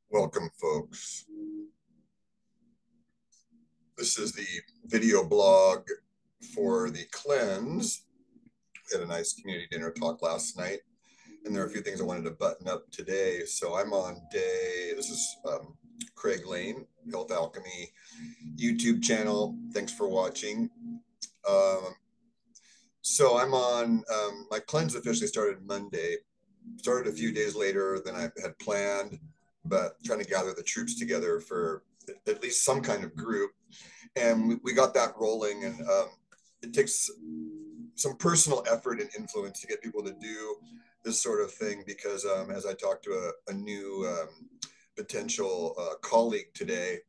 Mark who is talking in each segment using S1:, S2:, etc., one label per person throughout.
S1: Welcome, folks. This is the video blog for the cleanse. We had a nice community dinner talk last night, and there are a few things I wanted to button up today. So I'm on this is Craig Lane, Health Alchemy YouTube channel. Thanks for watching. So I'm on, my cleanse officially started Monday. Started a few days later than I had planned, but trying to gather the troops together for at least some kind of group. And we got that rolling, and it takes some personal effort and influence to get people to do this sort of thing, because as I talked to a new potential colleague today,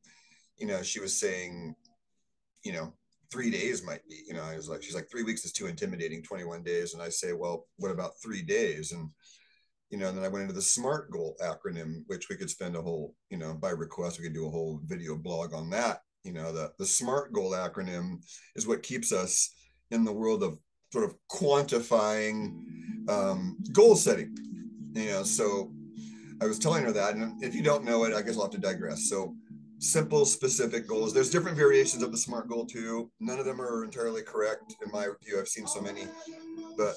S1: she was saying, 3 days might be, she's like, 3 weeks is too intimidating, 21 days. And I say, well, what about 3 days? And then I went into the SMART goal acronym, which we could spend a whole, by request, we could do a whole video blog on that. The SMART goal acronym is what keeps us in the world of sort of quantifying goal setting. So I was telling her that, and if you don't know it, I guess I'll have to digress. So simple, specific goals. There's different variations of the SMART goal too. None of them are entirely correct in my view. I've seen so many, but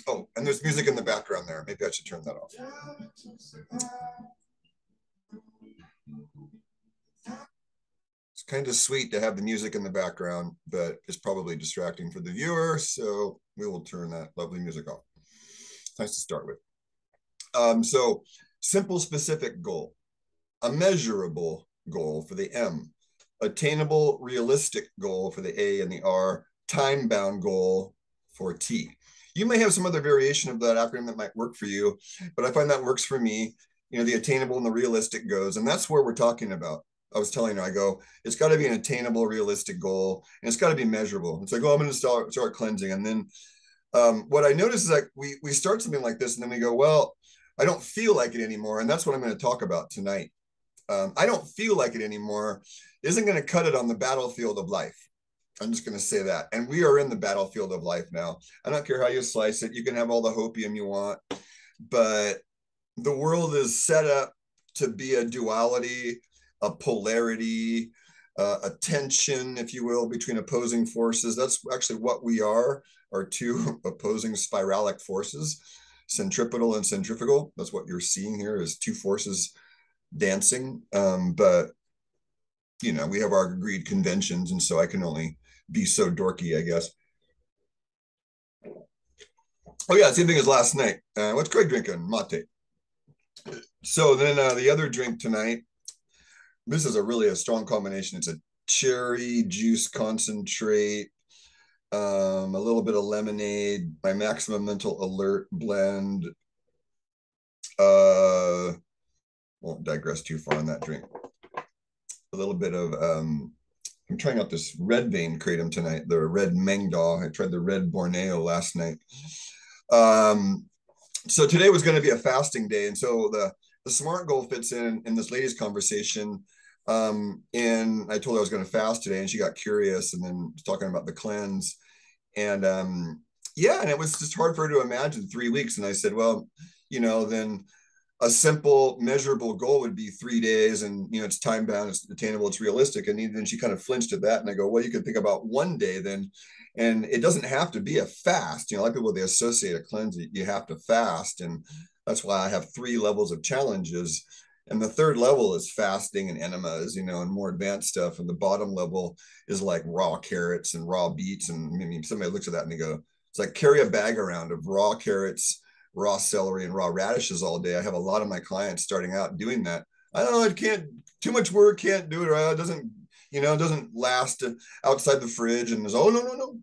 S1: oh, and there's music in the background there. Maybe I should turn that off. It's kind of sweet to have the music in the background, but it's probably distracting for the viewer. So we will turn that lovely music off. It's nice to start with. So simple, specific goal, a measurable goal for the M, attainable, realistic goal for the A and the R, time-bound goal for T. You may have some other variation of that acronym that might work for you, but I find that works for me. The attainable and the realistic goes, and that's where we're talking about. I was telling her, I go, it's got to be an attainable, realistic goal, and it's got to be measurable. It's like, oh, I'm going to start cleansing. And then what I notice is like we start something like this, and then we go, well, I don't feel like it anymore. And that's what I'm going to talk about tonight. I don't feel like it anymore isn't going to cut it on the battlefield of life. I'm just going to say that. And we are in the battlefield of life now. I don't care how you slice it. You can have all the hopium you want, but the world is set up to be a duality, a polarity, a tension, if you will, between opposing forces. That's actually what we are two opposing spiralic forces, centripetal and centrifugal. That's what you're seeing here is two forces dancing. But we have our agreed conventions, and so I can only be so dorky, I guess. Oh yeah, same thing as last night. What's Craig drinking? Mate. So then the other drink tonight, this is a strong combination. It's a cherry juice concentrate, a little bit of lemonade, my maximum mental alert blend. Won't digress too far on that drink. A little bit of I'm trying out this red vein kratom tonight, the red Mengda. I tried the red Borneo last night. So today was going to be a fasting day, and so the SMART goal fits in this lady's conversation. And I told her I was going to fast today, and she got curious, and then was talking about the cleanse, and yeah, and it was just hard for her to imagine 3 weeks. And I said, well, then a simple measurable goal would be 3 days, and it's time bound, it's attainable, it's realistic. And then she kind of flinched at that, and I go, well, you could think about 1 day then, and it doesn't have to be a fast. A lot of people, they associate a cleanse, you have to fast, and that's why I have 3 levels of challenges. And the third level is fasting and enemas, and more advanced stuff. And the bottom level is like raw carrots and raw beets. And I mean, somebody looks at that and they go, it's like carry a bag around of raw carrots, raw celery, and raw radishes all day. I have a lot of my clients starting out doing that. I don't know, it can't, too much work, can't do it. Right? It doesn't, it doesn't last outside the fridge. And there's, oh, no.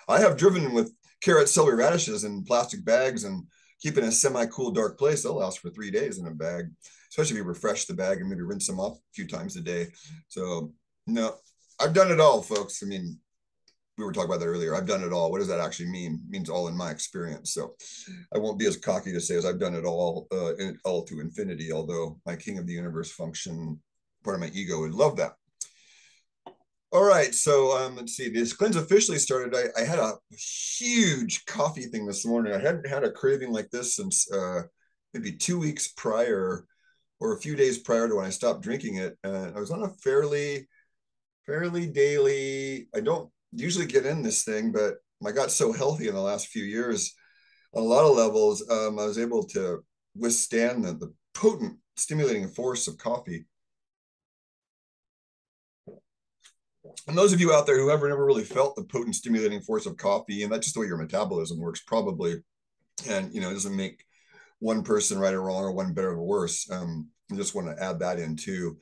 S1: I have driven with carrot, celery, radishes in plastic bags and keep in a semi-cool, dark place. They'll last for 3 days in a bag, especially if you refresh the bag and maybe rinse them off a few times a day. So, no, I've done it all, folks. I mean, we were talking about that earlier. I've done it all. What does that actually mean? It means all in my experience. So I won't be as cocky to say as I've done it all to infinity, although my king of the universe function, part of my ego would love that. All right, so let's see. This cleanse officially started. I had a huge coffee thing this morning. I hadn't had a craving like this since maybe 2 weeks prior, or a few days prior to when I stopped drinking it. I was on a fairly daily. I don't usually get in this thing, but I got so healthy in the last few years on a lot of levels. I was able to withstand the potent stimulating force of coffee. And those of you out there who ever never really felt the potent stimulating force of coffee, and that's just the way your metabolism works, probably, and it doesn't make one person right or wrong or one better or worse. I just want to add that in too.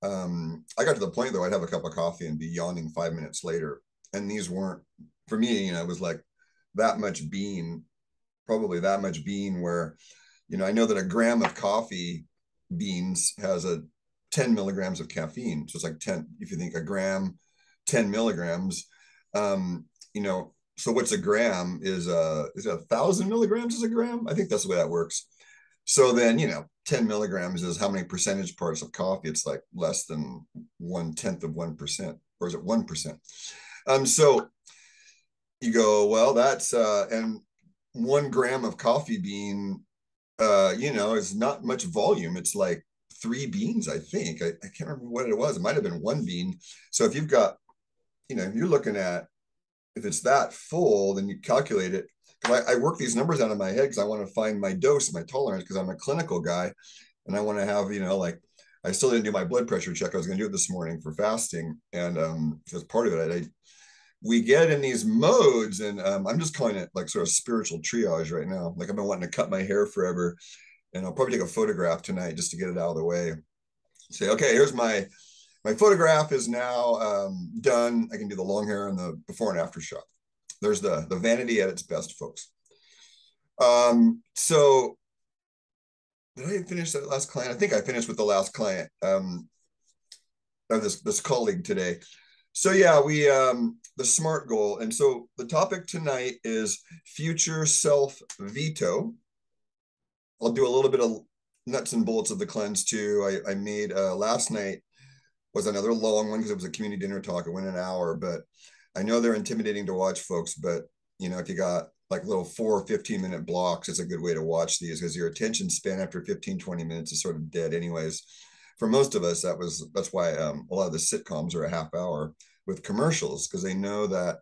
S1: I got to the point though, I'd have a cup of coffee and be yawning 5 minutes later, and these weren't for me. It was like that much bean, probably that much bean. Where I know that a gram of coffee beans has a 10 milligrams of caffeine, so it's like 10. If you think a gram, 10 milligrams, so what's a gram is it 1,000 milligrams is a gram? I think that's the way that works. So then 10 milligrams is how many percentage parts of coffee? It's like less than 1/10 of 1%, or is it 1%? So you go, well, that's and 1 gram of coffee bean, is not much volume. It's like 3 beans, I think. I can't remember what it was. It might have been 1 bean. So if you've got, you're looking at, if it's that full, then you calculate it. I work these numbers out of my head because I want to find my dose, my tolerance, because I'm a clinical guy, and I want to have, like, I still didn't do my blood pressure check. I was going to do it this morning for fasting, and as part of it, we get in these modes, and I'm just calling it like sort of spiritual triage right now. Like, I've been wanting to cut my hair forever, and I'll probably take a photograph tonight just to get it out of the way. Say, okay, here's my photograph is now done. I can do the long hair and the before and after shot. There's the vanity at its best, folks. So did I finish that last client? I think I finished with the last client of this colleague today. So yeah, we the SMART goal. And so the topic tonight is future self veto. I'll do a little bit of nuts and bolts of the cleanse too. I made last night was another long one because it was a community dinner talk. It went an hour, but I know they're intimidating to watch, folks. But if you got like little 4 or 15-minute blocks, it's a good way to watch these, because your attention span after 15-20 minutes is sort of dead anyways. For most of us, that's why a lot of the sitcoms are a half hour with commercials, because they know that.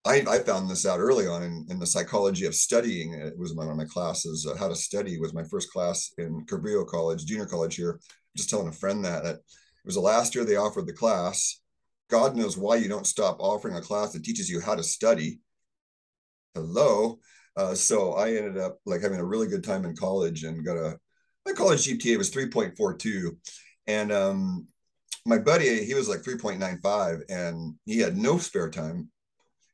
S1: I found this out early on in the psychology of studying. It was one of my classes. How to Study was my first class in Cabrillo College, junior college here. Just telling a friend that it was the last year they offered the class. God knows why you don't stop offering a class that teaches you how to study. Hello. So I ended up like having a really good time in college, and my college GPA was 3.42. And my buddy, he was like 3.95, and he had no spare time.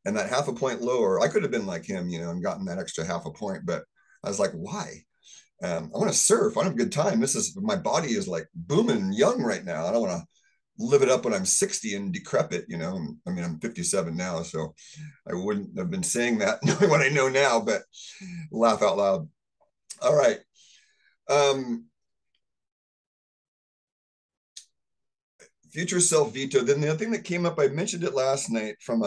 S1: And that half a point lower, I could have been like him, and gotten that extra half a point. But I was like, why? I want to surf. I have a good time. My body is like booming young right now. I don't want to live it up when I'm 60 and decrepit. I mean, I'm 57 now, so I wouldn't have been saying that knowing what I know now, but laugh out loud. All right. Future self veto. Then the other thing that came up, I mentioned it last night from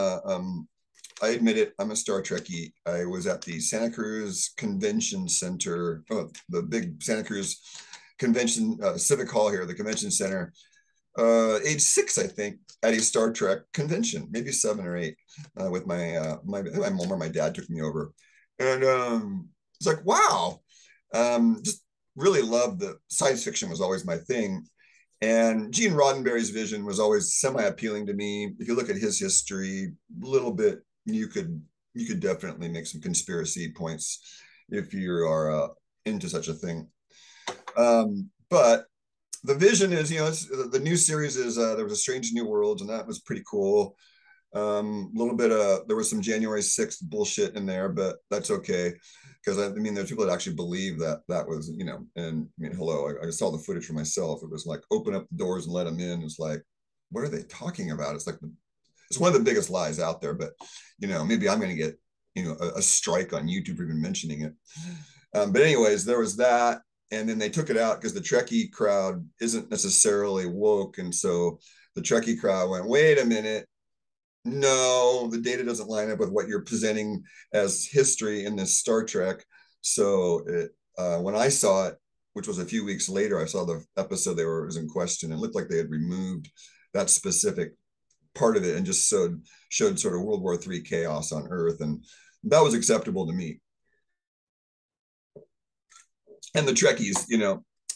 S1: I admit it, I'm a Star Trekkie. I was at the Santa Cruz Convention Center, the big Santa Cruz Convention Civic Hall here, the convention center, age 6, I think, at a Star Trek convention, maybe 7 or 8, with my mom or my dad took me over, and it's like, wow, just really loved the science fiction. Was always my thing. And Gene Roddenberry's vision was always semi-appealing to me. If you look at his history, a little bit, you could definitely make some conspiracy points if you are into such a thing. But the vision is, the new series is There Was a Strange New World, and that was pretty cool. A little bit there was some January 6th bullshit in there, but that's okay, because I mean, there's people that actually believe that was, and I mean, hello, I saw the footage for myself. It was like, open up the doors and let them in. It's like, what are they talking about? It's like it's one of the biggest lies out there. But maybe I'm going to get a strike on YouTube for even mentioning it. But anyways, there was that, and then they took it out because the Trekkie crowd isn't necessarily woke, and so the Trekkie crowd went, wait a minute. No, the data doesn't line up with what you're presenting as history in this Star Trek. So when I saw it, which was a few weeks later, I saw the episode was in question. It looked like they had removed that specific part of it and just showed sort of World War III chaos on Earth. And that was acceptable to me. And the Trekkies,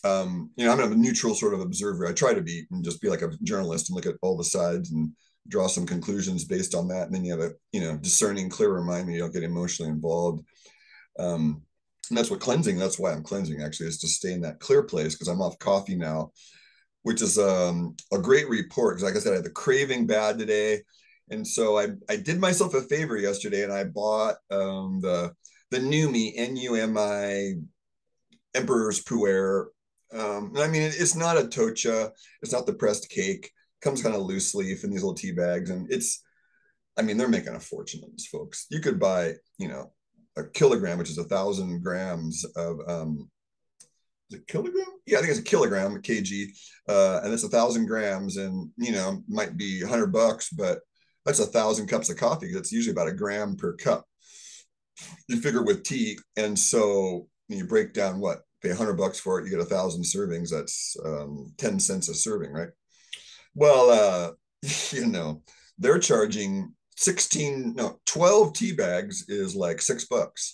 S1: I'm a neutral sort of observer. I try to be and just be like a journalist and look at all the sides and draw some conclusions based on that. And then you have a, discerning, clearer mind when you don't get emotionally involved. And that's why I'm cleansing, actually, is to stay in that clear place, because I'm off coffee now, which is a great report. Because like I said, I had the craving bad today. And so I did myself a favor yesterday and I bought the Numi, Numi, Emperor's Pu'er. I mean, it's not a tocha. It's not the pressed cake. It comes kind of loose leaf in these little tea bags. And they're making a fortune on this, folks. You could buy, a kilogram, which is 1,000 grams of, is it kilogram? Yeah, I think it's a kilogram, a kg. And it's 1,000 grams and, might be $100, but that's 1,000 cups of coffee. That's usually about a gram per cup. You figure with tea. And so you break down pay $100 for it, you get 1,000 servings. That's 10 cents a serving, right? Well, they're charging 12 tea bags is like $6.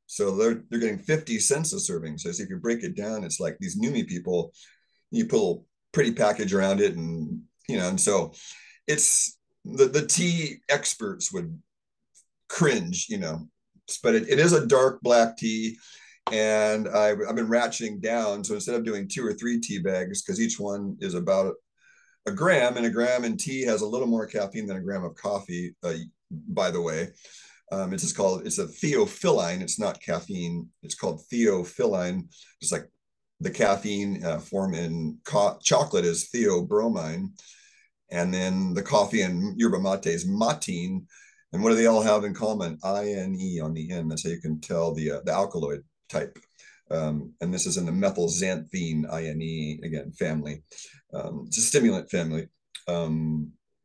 S1: So they're getting 50 cents a serving. So if you break it down, it's like these Numi people, you put a little pretty package around it, and and so it's the tea experts would cringe, but it is a dark black tea. And I've been ratcheting down. So instead of doing 2 or 3 tea bags, because each one is about a gram, and a gram in tea has a little more caffeine than a gram of coffee, by the way. It's a theophylline. It's not caffeine. It's called theophylline. Just like the caffeine form in chocolate is theobromine. And then the coffee and yerba mate is matine. And what do they all have in common? INE on the end. That's how you can tell the alkaloid type. And this is in the methylxanthine, INE, again, family. It's a stimulant family.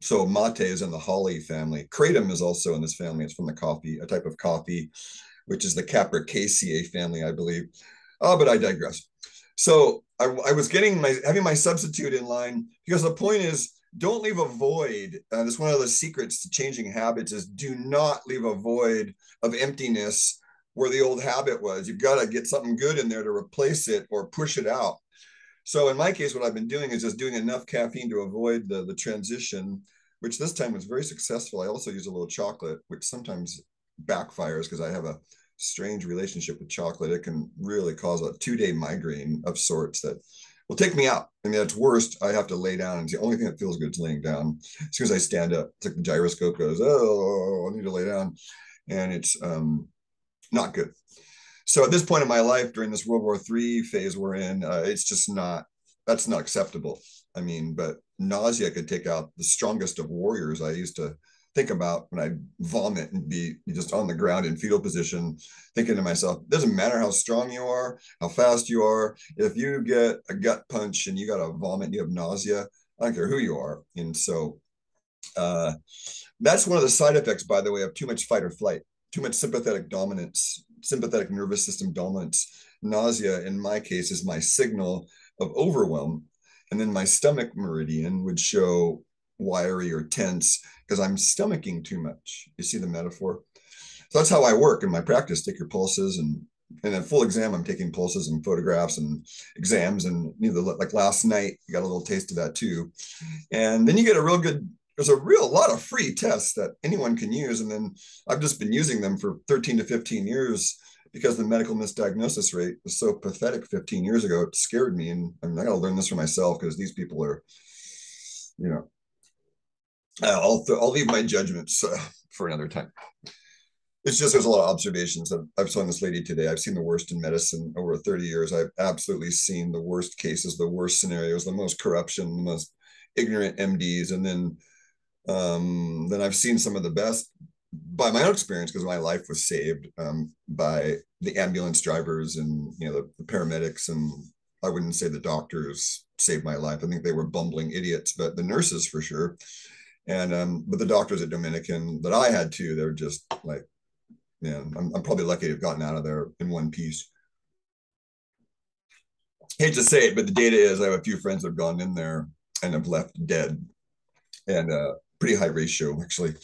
S1: So mate is in the holly family. Kratom is also in this family. It's from the coffee, a type of coffee, which is the Capricaceae family, I believe. But I digress. So I was having my substitute in line, because the point is, don't leave a void. That's one of the secrets to changing habits, is do not leave a void of emptiness where the old habit was. You've got to get something good in there to replace it or push it out. So in my case, what I've been doing is just doing enough caffeine to avoid the transition, which this time was very successful. I also use a little chocolate, which sometimes backfires because I have a strange relationship with chocolate. It can really cause a 2-day migraine of sorts that will take me out. I mean, at worst, I have to lay down. And the only thing that feels good is laying down. As soon as I stand up, it's like the gyroscope goes, oh, I need to lay down. And it's not good. So at this point in my life, during this World War III phase we're in, it's just that's not acceptable. I mean, but nausea could take out the strongest of warriors. I used to think about when I vomit and be just on the ground in fetal position, thinking to myself, it doesn't matter how strong you are, how fast you are. If you get a gut punch and you got to vomit and you have nausea, I don't care who you are. And so that's one of the side effects, by the way, of too much fight or flight, too much sympathetic nervous system dominance. Nausea, in my case, is my signal of overwhelm. And then my stomach meridian would show wiry or tense because I'm stomaching too much. You see the metaphor? So that's how I work in my practice. Take your pulses, and in a full exam, I'm taking pulses and photographs and exams. And like last night, you got a little taste of that too. And then you get there's a lot of free tests that anyone can use. And then I've just been using them for 13 to 15 years because the medical misdiagnosis rate was so pathetic 15 years ago. It scared me. And I got to learn this for myself, because these people are, I'll leave my judgments for another time. It's just, there's a lot of observations. I've seen this lady today. I've seen the worst in medicine over 30 years. I've absolutely seen the worst cases, the worst scenarios, the most corruption, the most ignorant MDs. And then I've seen some of the best by my own experience, because my life was saved by the ambulance drivers and the paramedics and I wouldn't say the doctors saved my life. I think they were bumbling idiots, but the nurses for sure. And but the doctors at Dominican that I had too, they're just like, man, I'm probably lucky to have gotten out of there in one piece. Hate to say it, but the data is I have a few friends that have gone in there and have left dead, and pretty high ratio actually.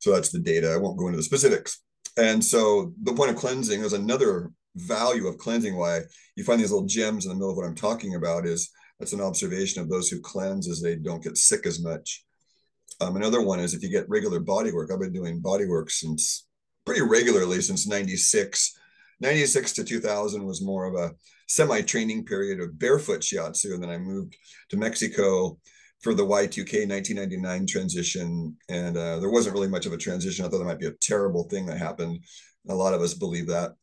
S1: So that's the data. I won't go into the specifics. And so the point of cleansing is another value of cleansing. Why you find these little gems in the middle of what I'm talking about is that's an observation of those who cleanse is they don't get sick as much. Another one is if you get regular body work. I've been doing body work since pretty regularly since 96. 96 to 2000 was more of a semi-training period of barefoot shiatsu. And then I moved to Mexico for the Y2K 1999 transition. And there wasn't really much of a transition. I thought there might be a terrible thing that happened. A lot of us believe that.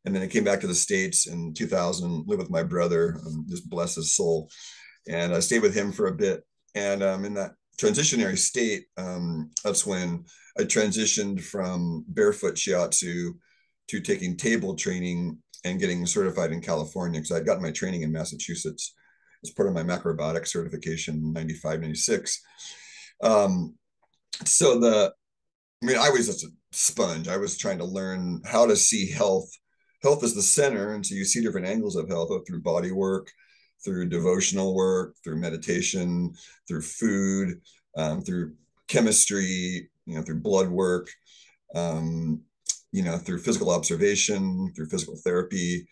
S1: And then I came back to the States in 2000, lived with my brother, just bless his soul. And I stayed with him for a bit. And in that transitionary state, that's when I transitioned from barefoot shiatsu to taking table training and getting certified in California because I'd gotten my training in Massachusetts as part of my macrobiotic certification in 95, 96. So I was just a sponge. I was trying to learn how to see health. Health is the center. And so you see different angles of health through body work, through devotional work, through meditation, through food, through chemistry, through blood work, through physical observation, through physical therapy,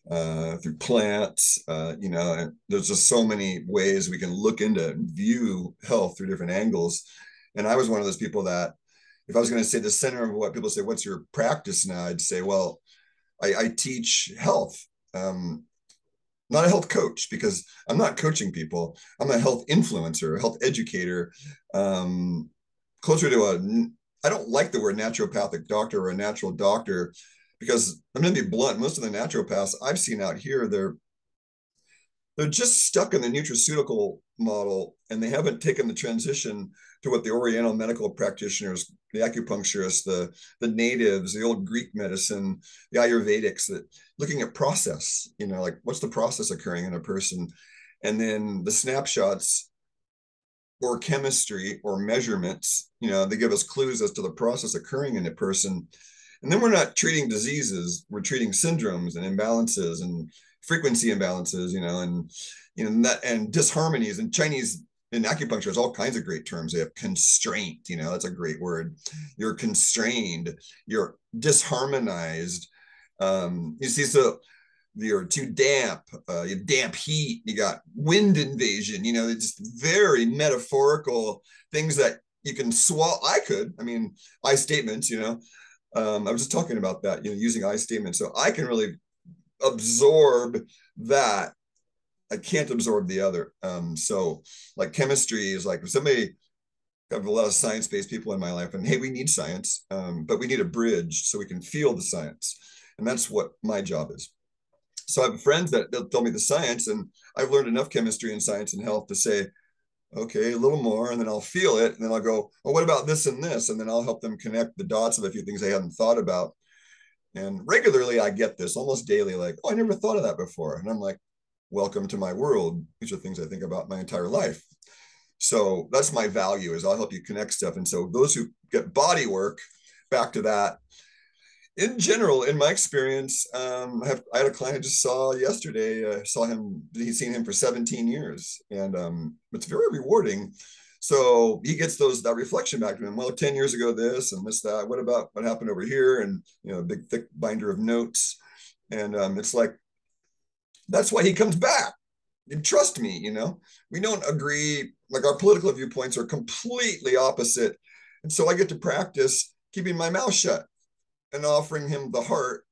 S1: through plants, and there's just so many ways we can look into and view health through different angles. And I was one of those people that if I was going to say the center of what people say, what's your practice now? I'd say, well, I teach health. Not a health coach because I'm not coaching people. I'm a health influencer, a health educator, closer to I don't like the word naturopathic doctor or a natural doctor because I'm going to be blunt. Most of the naturopaths I've seen out here, they're just stuck in the nutraceutical model and they haven't taken the transition to what the Oriental medical practitioners, the acupuncturists, the natives, the old Greek medicine, the Ayurvedics, that looking at process, like what's the process occurring in a person, and then the snapshots or chemistry or measurements, they give us clues as to the process occurring in a person. And then we're not treating diseases, we're treating syndromes and imbalances and frequency imbalances, and disharmonies. And Chinese in acupuncture has all kinds of great terms. They have constraint, that's a great word. You're constrained, you're disharmonized. You see, so you're too damp, you have damp heat, you got wind invasion, it's just very metaphorical things that you can swallow. I statements, I was just talking about that, using I statements. So I can really absorb that. I can't absorb the other. So like chemistry is like if somebody, I have a lot of science-based people in my life and hey, we need science, but we need a bridge so we can feel the science. And that's what my job is. So I have friends that they'll tell me the science and I've learned enough chemistry and science and health to say, okay, a little more, and then I'll feel it. And then I'll go, oh, what about this and this? And then I'll help them connect the dots of a few things they hadn't thought about. And regularly I get this almost daily, like, oh, I never thought of that before. And I'm like, welcome to my world. These are things I think about my entire life. So that's my value is I'll help you connect stuff. And so those who get body work, back to that, in general, in my experience, I had a client I just saw yesterday. I saw him, he's seen him for 17 years and it's very rewarding. So he gets that reflection back to him. Well, 10 years ago, this and this, that, what about what happened over here? And, a big thick binder of notes. And it's like, that's why he comes back. And trust me, we don't agree. Like our political viewpoints are completely opposite. And so I get to practice keeping my mouth shut and offering him the heart,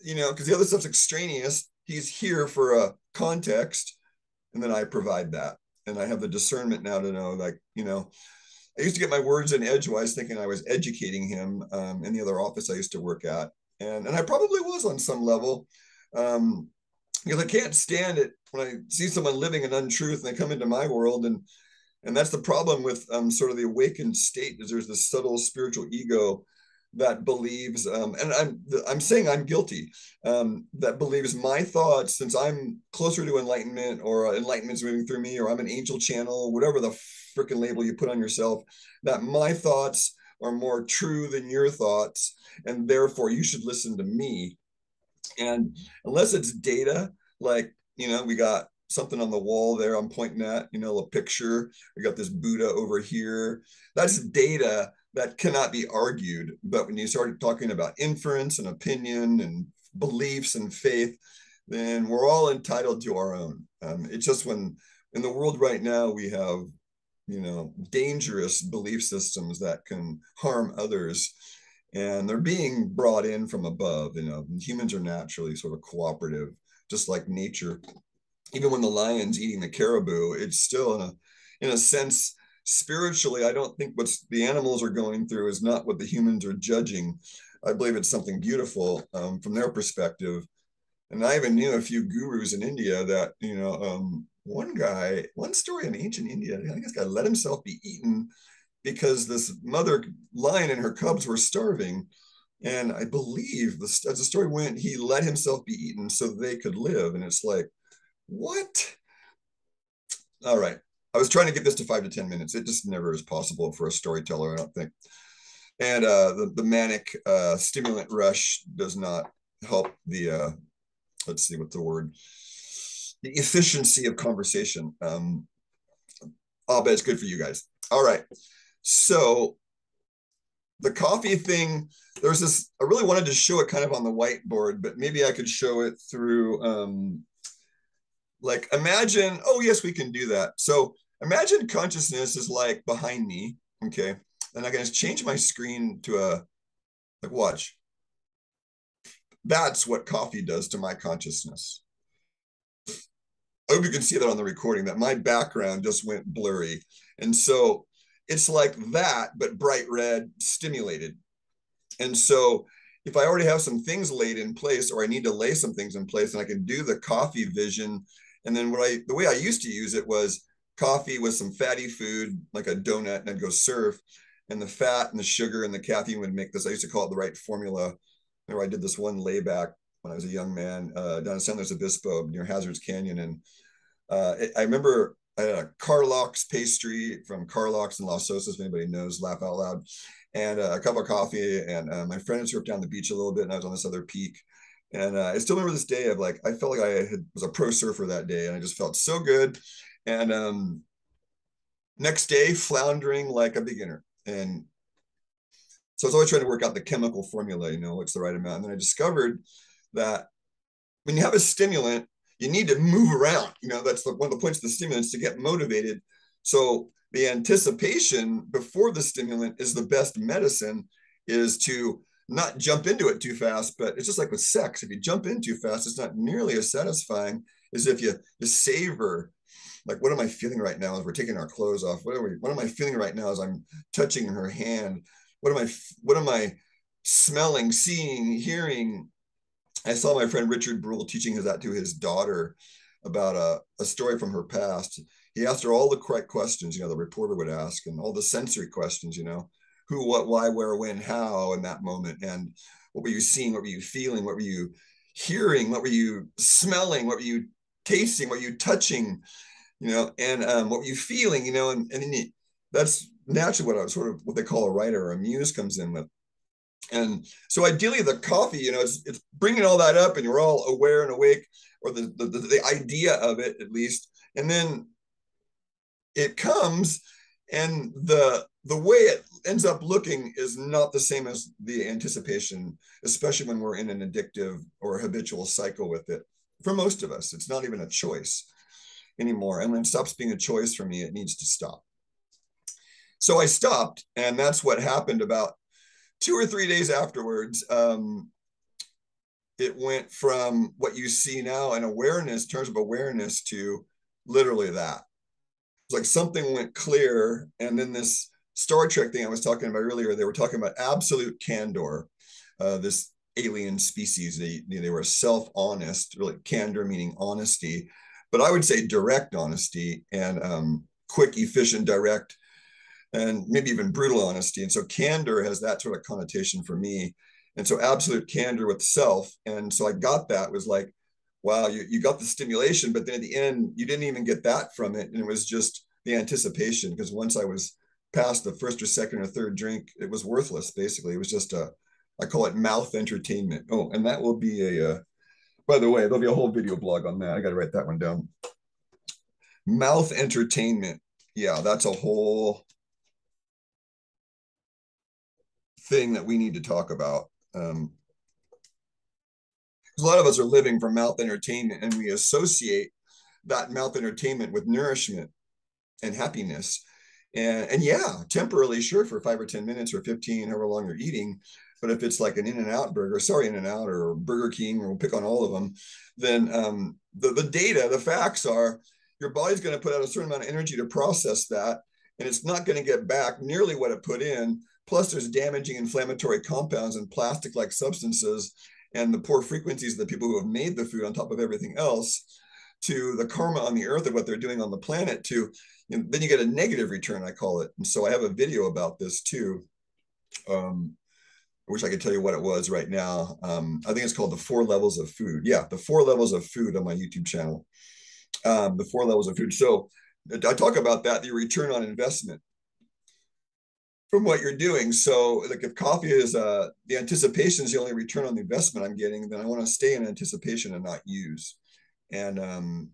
S1: because the other stuff's extraneous. He's here for a context. And then I provide that. And I have the discernment now to know, like, I used to get my words in edgewise thinking I was educating him in the other office I used to work at. And I probably was on some level. Because I can't stand it when I see someone living an untruth and they come into my world. And that's the problem with sort of the awakened state is there's this subtle spiritual ego that believes, and I'm saying I'm guilty, that believes my thoughts, since I'm closer to enlightenment, or enlightenment's moving through me, or I'm an angel channel, whatever the freaking label you put on yourself, that my thoughts are more true than your thoughts, and therefore you should listen to me. And unless it's data, like, we got something on the wall there I'm pointing at, a picture, we got this Buddha over here. That's data that cannot be argued. But when you start talking about inference and opinion and beliefs and faith, then we're all entitled to our own. It's just when in the world right now we have, dangerous belief systems that can harm others, and they're being brought in from above. Humans are naturally sort of cooperative, just like nature. Even when the lion's eating the caribou, it's still in a sense, spiritually, I don't think what the animals are going through is not what the humans are judging. I believe it's something beautiful, from their perspective. And I even knew a few gurus in India that, one story in ancient India, I think this guy let himself be eaten because this mother lion and her cubs were starving. And I believe, as the story went, he let himself be eaten so they could live. And it's like, what? All right. I was trying to get this to 5 to 10 minutes. It just never is possible for a storyteller, I don't think. And the manic stimulant rush does not help the, let's see, what's the word? The efficiency of conversation. I'll bet it's good for you guys. All right. So the coffee thing, there's this, I really wanted to show it kind of on the whiteboard, but maybe I could show it through, like, imagine, oh yes, we can do that. So imagine consciousness is like behind me, okay? And I can just change my screen to like, watch. That's what coffee does to my consciousness. I hope you can see that on the recording, that my background just went blurry. And so it's like that, but bright red, stimulated. And so if I already have some things laid in place, or I need to lay some things in place, and I can do the coffee vision. And then the way I used to use it was coffee with some fatty food, like a donut, and I'd go surf. And the fat and the sugar and the caffeine would make this, I used to call it the right formula. Remember, I did this one layback when I was a young man, down in San Luis Obispo near Hazards Canyon. And I remember I had a Carlock's pastry from Carlock's in Los Osos, if anybody knows, laugh out loud, and a cup of coffee. And my friend had surfed down the beach a little bit, and I was on this other peak. And I still remember this day of, like, I felt like was a pro surfer that day, and I just felt so good. And next day, floundering like a beginner. And so I was always trying to work out the chemical formula, what's the right amount. And then I discovered that when you have a stimulant, you need to move around. That's one of the points of the stimulants, to get motivated. So the anticipation before the stimulant is the best medicine, is to not jump into it too fast. But it's just like with sex. If you jump in too fast, it's not nearly as satisfying as if you savor, like, what am I feeling right now as we're taking our clothes off? What am I feeling right now as I'm touching her hand? What am I smelling, seeing, hearing? I saw my friend Richard Brule teaching that to his daughter about a story from her past. He asked her all the correct questions, the reporter would ask, and all the sensory questions, who, what, why, where, when, how, in that moment. And what were you seeing? What were you feeling? What were you hearing? What were you smelling? What were you tasting? What were you touching? And what were you feeling? And then that's naturally what I was sort of, what they call a writer or a muse comes in with. And so ideally the coffee, it's bringing all that up, and you're all aware and awake, or the idea of it at least. And then it comes, and the way it ends up looking is not the same as the anticipation, especially when we're in an addictive or habitual cycle with it. For most of us, it's not even a choice anymore. And when it stops being a choice for me, it needs to stop. So I stopped, and that's what happened about 2 or 3 days afterwards. It went from what you see now in awareness, in terms of awareness, to literally that. It's like something went clear. And then this Star Trek thing I was talking about earlier, they were talking about absolute candor, this alien species. They were self-honest, really, candor meaning honesty. But I would say direct honesty, and quick, efficient, direct. and maybe even brutal honesty. And so candor has that sort of connotation for me. And so absolute candor with self. And so I got that, was like, wow, you got the stimulation, but then at the end, you didn't even get that from it. And it was just the anticipation, because once I was past the first or second or third drink, it was worthless. Basically, it was just I call it mouth entertainment. Oh, and that will be by the way, there'll be a whole video blog on that. I got to write that one down. Mouth entertainment. Yeah, that's a whole thing that we need to talk about. A lot of us are living for mouth entertainment, and we associate that mouth entertainment with nourishment and happiness. And yeah, temporarily, sure, for 5 or 10 minutes or 15, however long you're eating. But if it's like an In-N-Out burger, sorry, In-N-Out or Burger King, or we'll pick on all of them, then the data, the facts are your body's going to put out a certain amount of energy to process that, and it's not going to get back nearly what it put in. Plus, there's damaging inflammatory compounds and plastic-like substances and the poor frequencies of the people who have made the food on top of everything else, to the karma on the earth of what they're doing on the planet, to then you get a negative return, I call it. And so I have a video about this too. I wish I could tell you what it was right now. I think it's called The 4 Levels of Food. Yeah, The 4 Levels of Food on my YouTube channel. The 4 Levels of Food. So I talk about that, the return on investment from what you're doing. So like if coffee is the anticipation is the only return on the investment I'm getting, then I want to stay in anticipation and not use. And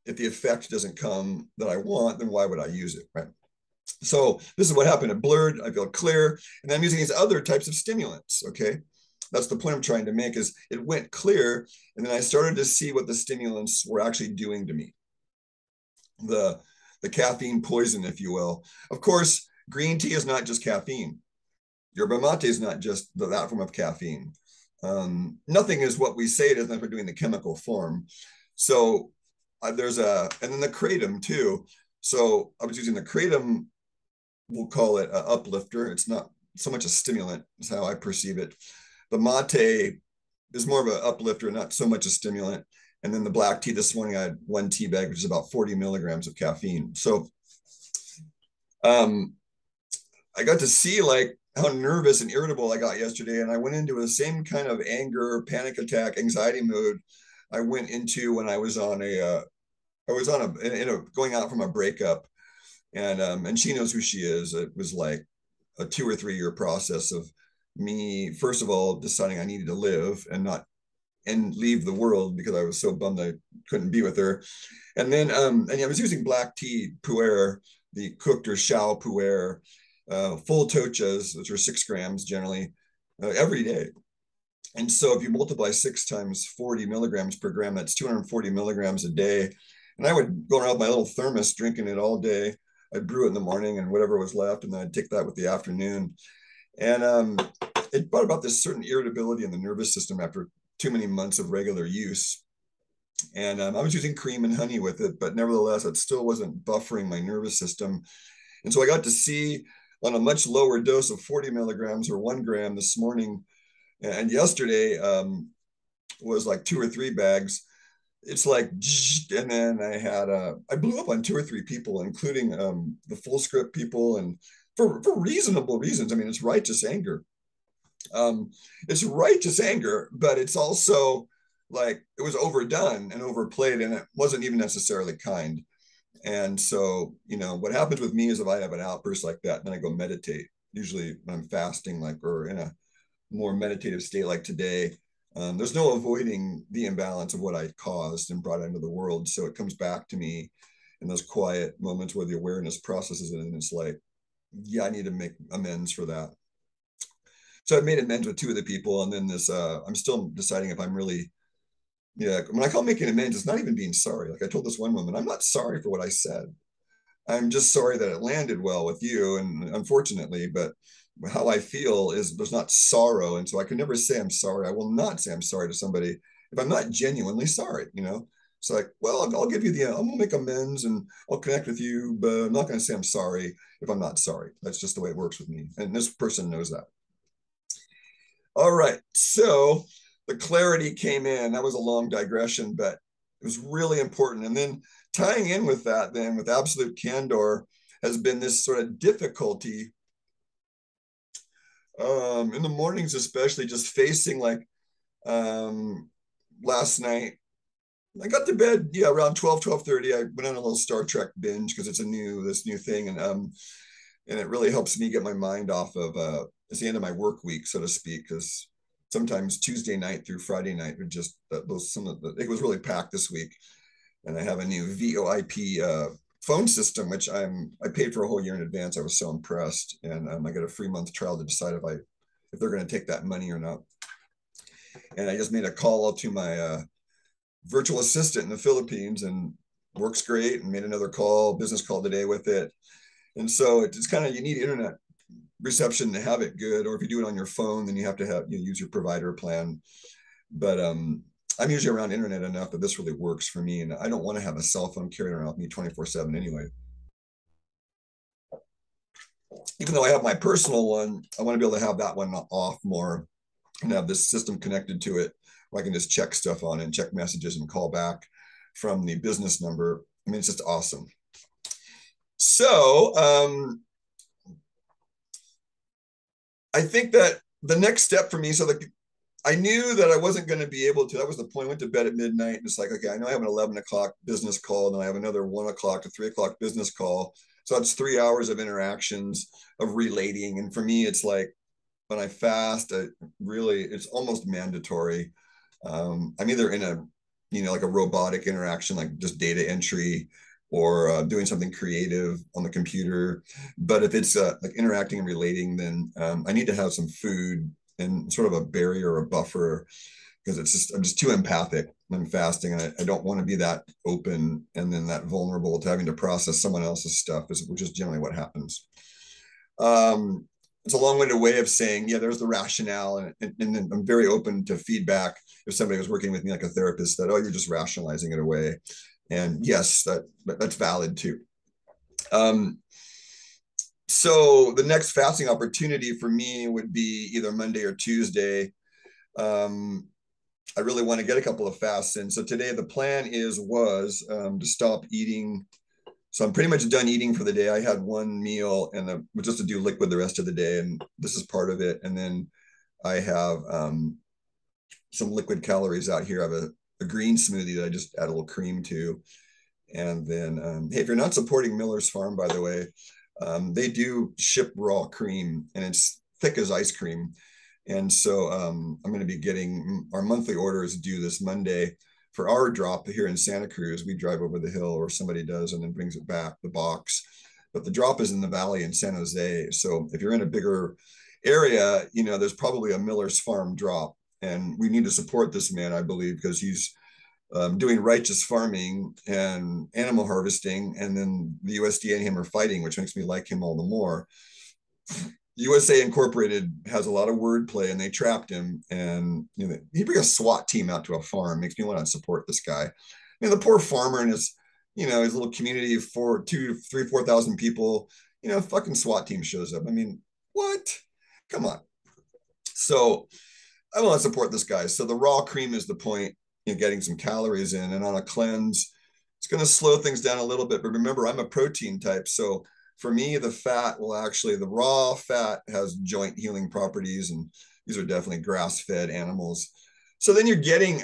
S1: if the effect doesn't come that I want, then why would I use it, right? So this is what happened. It blurred, I feel clear, and I'm using these other types of stimulants, okay? That's the point I'm trying to make, is it went clear, and then I started to see what the stimulants were actually doing to me. The caffeine poison, if you will. Of course, green tea is not just caffeine. Yerba mate is not just that form of caffeine. Nothing is what we say it is unless we're doing the chemical form. So and then the kratom too. So I was using the kratom, we'll call it an uplifter. It's not so much a stimulant, is how I perceive it. The mate is more of an uplifter, not so much a stimulant. And then the black tea, this morning I had 1 tea bag, which is about 40 milligrams of caffeine. So I got to see like how nervous and irritable I got yesterday. And I went into the same kind of anger, panic attack, anxiety mode I went into when I was on going out from a breakup. And she knows who she is. It was like a 2 or 3 year process of me, first of all, deciding I needed to live and leave the world because I was so bummed I couldn't be with her. And then and I was using black tea pu'er, the cooked or shao pu'er, full tochas, which are 6 grams generally, every day. And so if you multiply 6 times 40 milligrams per gram, that's 240 milligrams a day. And I would go around with my little thermos drinking it all day. I'd brew it in the morning and whatever was left, and then I'd take that with the afternoon. And it brought about this certain irritability in the nervous system after too many months of regular use. And I was using cream and honey with it, but nevertheless, it still wasn't buffering my nervous system. And so I got to see on a much lower dose of 40 milligrams or 1 gram this morning. And yesterday was like 2 or 3 bags. It's like, and then I blew up on 2 or 3 people, including the full script people, and for reasonable reasons. I mean, it's righteous anger. It's righteous anger, but it's also like it was overdone and overplayed, and it wasn't even necessarily kind. And so, what happens with me is if I have an outburst like that, then I go meditate. Usually when I'm fasting, like, or in a more meditative state like today, there's no avoiding the imbalance of what I caused and brought into the world. So it comes back to me in those quiet moments where the awareness processes it, and it's like, yeah, I need to make amends for that. So I made amends with 2 of the people, and then I'm still deciding if I'm really, yeah, when I call making amends, it's not even being sorry. Like I told this one woman, I'm not sorry for what I said. I'm just sorry that it landed well with you, and unfortunately, but how I feel is there's not sorrow. And so I can never say I'm sorry. I will not say I'm sorry to somebody if I'm not genuinely sorry, It's like, well, I'll give you I'm gonna make amends and I'll connect with you, but I'm not gonna say I'm sorry if I'm not sorry. That's just the way it works with me. And this person knows that. All right. So the clarity came in. That was a long digression, but it was really important. And then tying in with that, then with absolute candor, has been this sort of difficulty in the mornings, especially just facing like last night. I got to bed, yeah, around 12:30. I went on a little Star Trek binge because it's this new thing, and it really helps me get my mind off of it's the end of my work week, so to speak, because sometimes Tuesday night through Friday night are just it was really packed this week, and I have a new VoIP phone system, which I paid for a whole year in advance. I was so impressed, and I got a free month trial to decide if they're going to take that money or not. And I just made a call to my virtual assistant in the Philippines, and works great, and made another business call today with it. And so it's kind of, you need internet reception to have it good, or if you do it on your phone, then you have to use your provider plan. But I'm usually around internet enough that this really works for me, and I don't want to have a cell phone carried around with me 24/7 anyway. Even though I have my personal one, I want to be able to have that one off more and have this system connected to it where I can just check stuff on it and check messages and call back from the business number. I mean, it's just awesome. So I think that the next step for me, I knew that I wasn't going to be able to, that was the point. I went to bed at midnight, and it's like, okay, I know I have an 11 o'clock business call, and then I have another 1 o'clock to 3 o'clock business call. So that's 3 hours of interactions of relating. And for me, it's like when I fast, it's almost mandatory. I'm either in like a robotic interaction, like just data entry, or doing something creative on the computer. But if it's like interacting and relating, then I need to have some food and sort of a barrier or a buffer, because I'm just too empathic when fasting, and I don't want to be that open and then that vulnerable to having to process someone else's stuff, which is generally what happens. It's a long-winded way of saying, yeah, there's the rationale, and I'm very open to feedback. If somebody was working with me like a therapist, that, oh, you're just rationalizing it away. And yes, that's valid too. So the next fasting opportunity for me would be either Monday or Tuesday. I really want to get a couple of fasts in. So today the plan was to stop eating. So I'm pretty much done eating for the day. I had one meal, and just to do liquid the rest of the day, and this is part of it. And then I have some liquid calories out here. I have a green smoothie that I just add a little cream to. And then, hey, if you're not supporting Miller's Farm, by the way, they do ship raw cream, and it's thick as ice cream. And so I'm going to be getting our monthly orders due this Monday for our drop here in Santa Cruz. We drive over the hill, or somebody does, and then brings it back, the box. But the drop is in the valley in San Jose. So if you're in a bigger area, there's probably a Miller's Farm drop. And we need to support this man, I believe, because he's doing righteous farming and animal harvesting, and then the USDA and him are fighting, which makes me like him all the more. USA Incorporated has a lot of wordplay, and they trapped him. And he bring a SWAT team out to a farm. Makes me want to support this guy. The poor farmer and his little community of 4,000 people. Fucking SWAT team shows up. I mean, what? Come on. So I want to support this guy. So the raw cream is the point. Getting some calories in, and on a cleanse, it's going to slow things down a little bit. But remember, I'm a protein type, so for me, the raw fat has joint healing properties, and these are definitely grass-fed animals. So then you're getting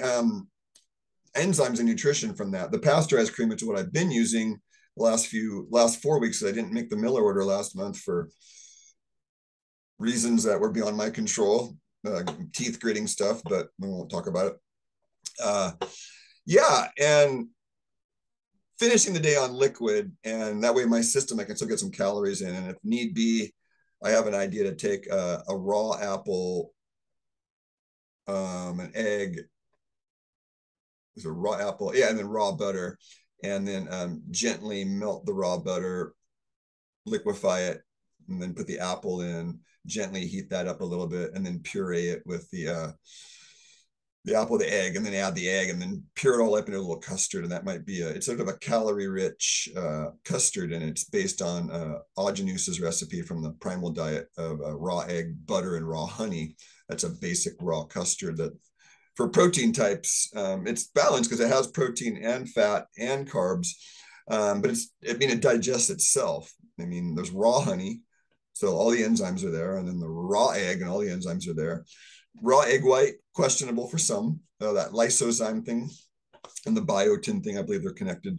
S1: enzymes and nutrition from that. The pasteurized cream, which is what I've been using the last 4 weeks, I didn't make the Miller order last month for reasons that were beyond my control, teeth gritting stuff, but we won't talk about it. And finishing the day on liquid, and that way my system, I can still get some calories in. And if need be, I have an idea to take a raw apple, an egg, there's a raw apple, and then raw butter, and then gently melt the raw butter, liquefy it, and then put the apple in, gently heat that up a little bit, and then puree it with the apple, the egg, and then add the egg, and then pure it all up into a little custard. And that might be it's sort of a calorie-rich custard, and it's based on Agenusa's recipe from the primal diet of raw egg, butter, and raw honey. That's a basic raw custard that, for protein types, it's balanced because it has protein and fat and carbs, but it digests itself. I mean, there's raw honey, so all the enzymes are there, and then the raw egg and all the enzymes are there. Raw egg white, questionable for some. That lysozyme thing and the biotin thing, I believe they're connected.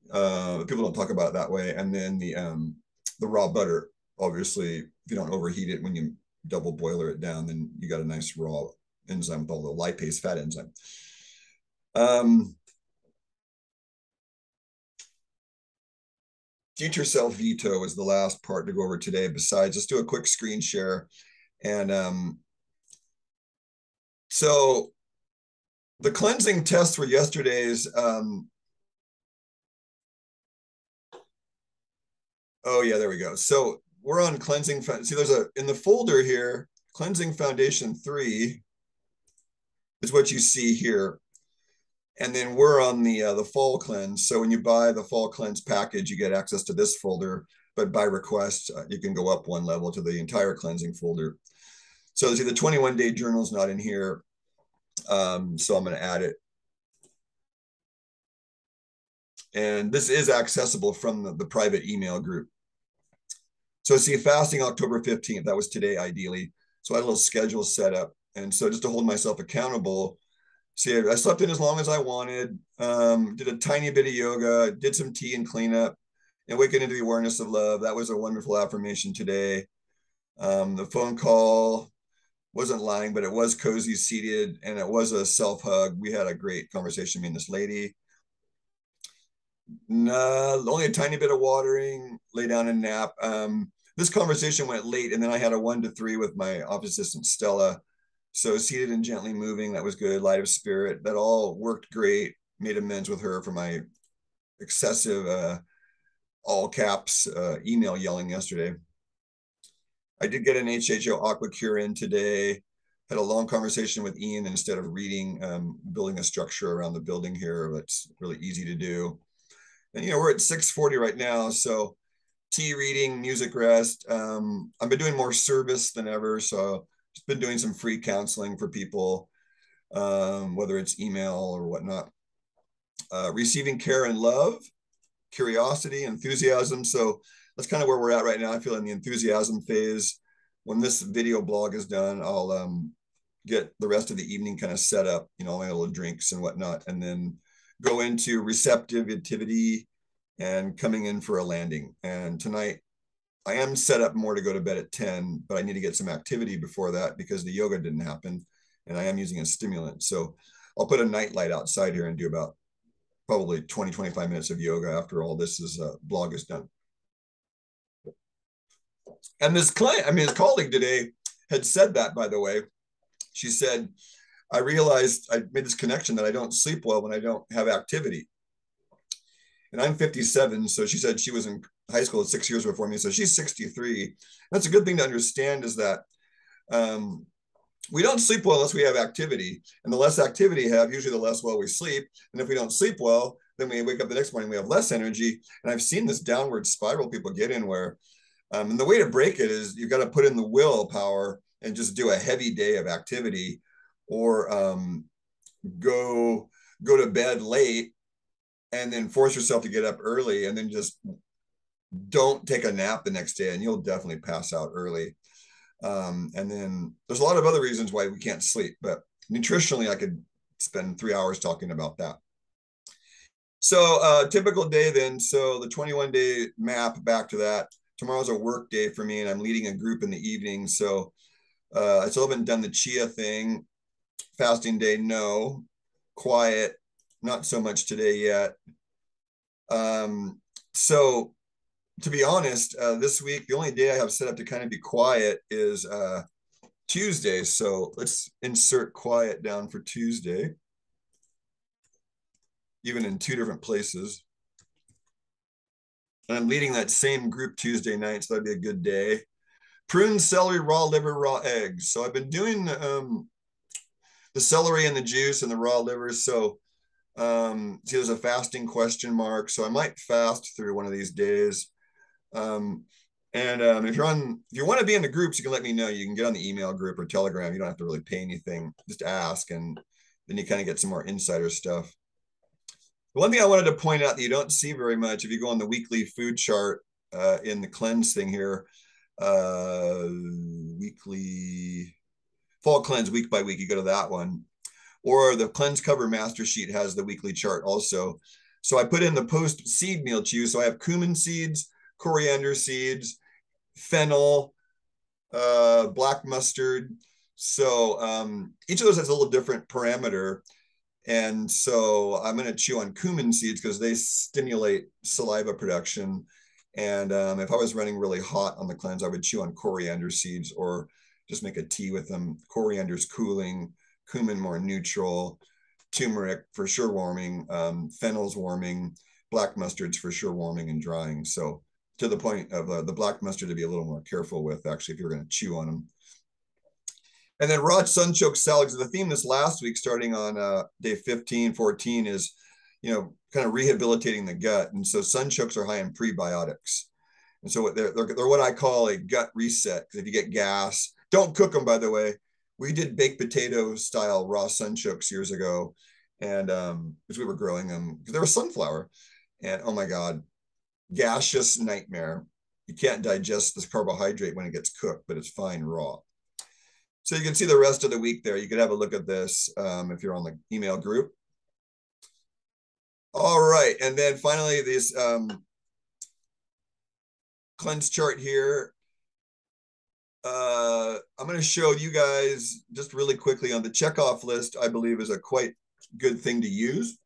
S1: People don't talk about it that way. And then the raw butter, obviously, if you don't overheat it when you double boiler it down, then you got a nice raw enzyme with all the lipase fat enzyme. Future self veto is the last part to go over today. Besides, just do a quick screen share. And so the cleansing tests were yesterday's. Oh yeah, there we go. So we're on cleansing. See, there's in the folder here, cleansing foundation 3 is what you see here. And then we're on the fall cleanse. So when you buy the fall cleanse package, you get access to this folder, but by request, you can go up one level to the entire cleansing folder. So see, the 21-day journal is not in here. So I'm going to add it. And this is accessible from the private email group. So see, fasting October 15th, that was today, ideally. So I had a little schedule set up. And so just to hold myself accountable, see, I slept in as long as I wanted, did a tiny bit of yoga, did some tea and cleanup, and waking into the awareness of love. That was a wonderful affirmation today. The phone call wasn't lying, but it was cozy seated, and it was a self-hug. We had a great conversation, me and this lady. No, only a tiny bit of watering, lay down and nap. This conversation went late, and then I had a 1 to 3 with my office assistant, Stella. So seated and gently moving, that was good. Light of spirit, that all worked great. Made amends with her for my excessive, all caps email yelling yesterday. I did get an HHO Aqua Cure in today. Had a long conversation with Ian instead of reading, building a structure around the building here. That's really easy to do. And, we're at 6:40 right now. So tea reading, music rest. I've been doing more service than ever. So just been doing some free counseling for people, whether it's email or whatnot. Receiving care and love, curiosity, enthusiasm. So that's kind of where we're at right now. I feel in the enthusiasm phase. When this video blog is done, I'll get the rest of the evening kind of set up, my little drinks and whatnot, and then go into receptivity and coming in for a landing. And tonight, I am set up more to go to bed at 10, but I need to get some activity before that because the yoga didn't happen, and I am using a stimulant. So I'll put a night light outside here and do about probably 20, 25 minutes of yoga after all this blog is done. And this colleague today had said that, by the way. She said, I realized I made this connection that I don't sleep well when I don't have activity. And I'm 57. So she said she was in high school 6 years before me. So she's 63. That's a good thing to understand, is that we don't sleep well unless we have activity. And the less activity we have, usually the less well we sleep. And if we don't sleep well, then we wake up the next morning, we have less energy. And I've seen this downward spiral people get in where, and the way to break it is you've got to put in the willpower and just do a heavy day of activity, or go to bed late and then force yourself to get up early, and then just don't take a nap the next day, and you'll definitely pass out early. And then there's a lot of other reasons why we can't sleep, but nutritionally, I could spend 3 hours talking about that. So typical day then. So the 21-day map, back to that. Tomorrow's a work day for me, and I'm leading a group in the evening. So I still haven't done the chia thing. Fasting day, no. Quiet, not so much today yet. So to be honest, this week, the only day I have set up to kind of be quiet is Tuesday. So let's insert quiet down for Tuesday, even in 2 different places. And I'm leading that same group Tuesday night, so that'd be a good day. Prunes, celery, raw liver, raw eggs. So I've been doing the celery and the juice and the raw liver. So see, there's a fasting question mark. So I might fast through one of these days. If you want to be in the groups, you can let me know. You can get on the email group or Telegram. You don't have to really pay anything. Just ask, and then you kind of get some more insider stuff. The one thing I wanted to point out that you don't see very much, if you go on the weekly food chart, in the cleanse thing here, weekly fall cleanse week by week. You go to that one, or the cleanse cover master sheet has the weekly chart also. So I put in the post seed meal chews. So I have cumin seeds, coriander seeds, fennel, black mustard. So each of those has a little different parameter. And so I'm going to chew on cumin seeds because they stimulate saliva production. And if I was running really hot on the cleanse, I would chew on coriander seeds or just make a tea with them. Coriander's cooling, cumin more neutral, turmeric for sure warming, fennel's warming, black mustard's for sure warming and drying. So to the point of the black mustard to be a little more careful with, actually, if you're going to chew on them. And then raw sunchoke salads. The theme this last week, starting on day 15, 14, is, kind of rehabilitating the gut. And so sunchokes are high in prebiotics. And so they're what I call a gut reset. Because if you get gas, don't cook them, by the way. We did baked potato style raw sunchokes years ago. And because we were growing them, because they were sunflower. And oh my God, gaseous nightmare. You can't digest this carbohydrate when it gets cooked, but it's fine raw. So you can see the rest of the week there. You could have a look at this if you're on the email group. All right. And then finally, this cleanse chart here. I'm going to show you guys just really quickly on the checkoff list, I believe is a quite good thing to use.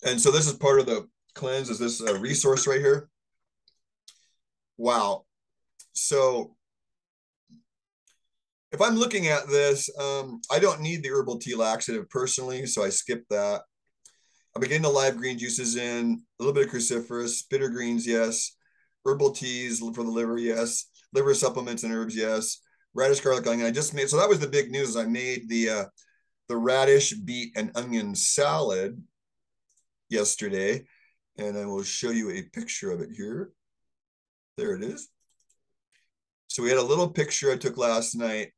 S1: And so this is part of the cleanse, is this resource right here. Wow. So if I'm looking at this, I don't need the herbal tea laxative personally, so I skip that. I'm getting the live green juices in, a little bit of cruciferous, bitter greens, yes. Herbal teas for the liver, yes. Liver supplements and herbs, yes. Radish, garlic, onion. I just made, so that was the big news. I made the radish, beet, and onion salad yesterday, and I will show you a picture of it here. There it is. So we had a little picture I took last night.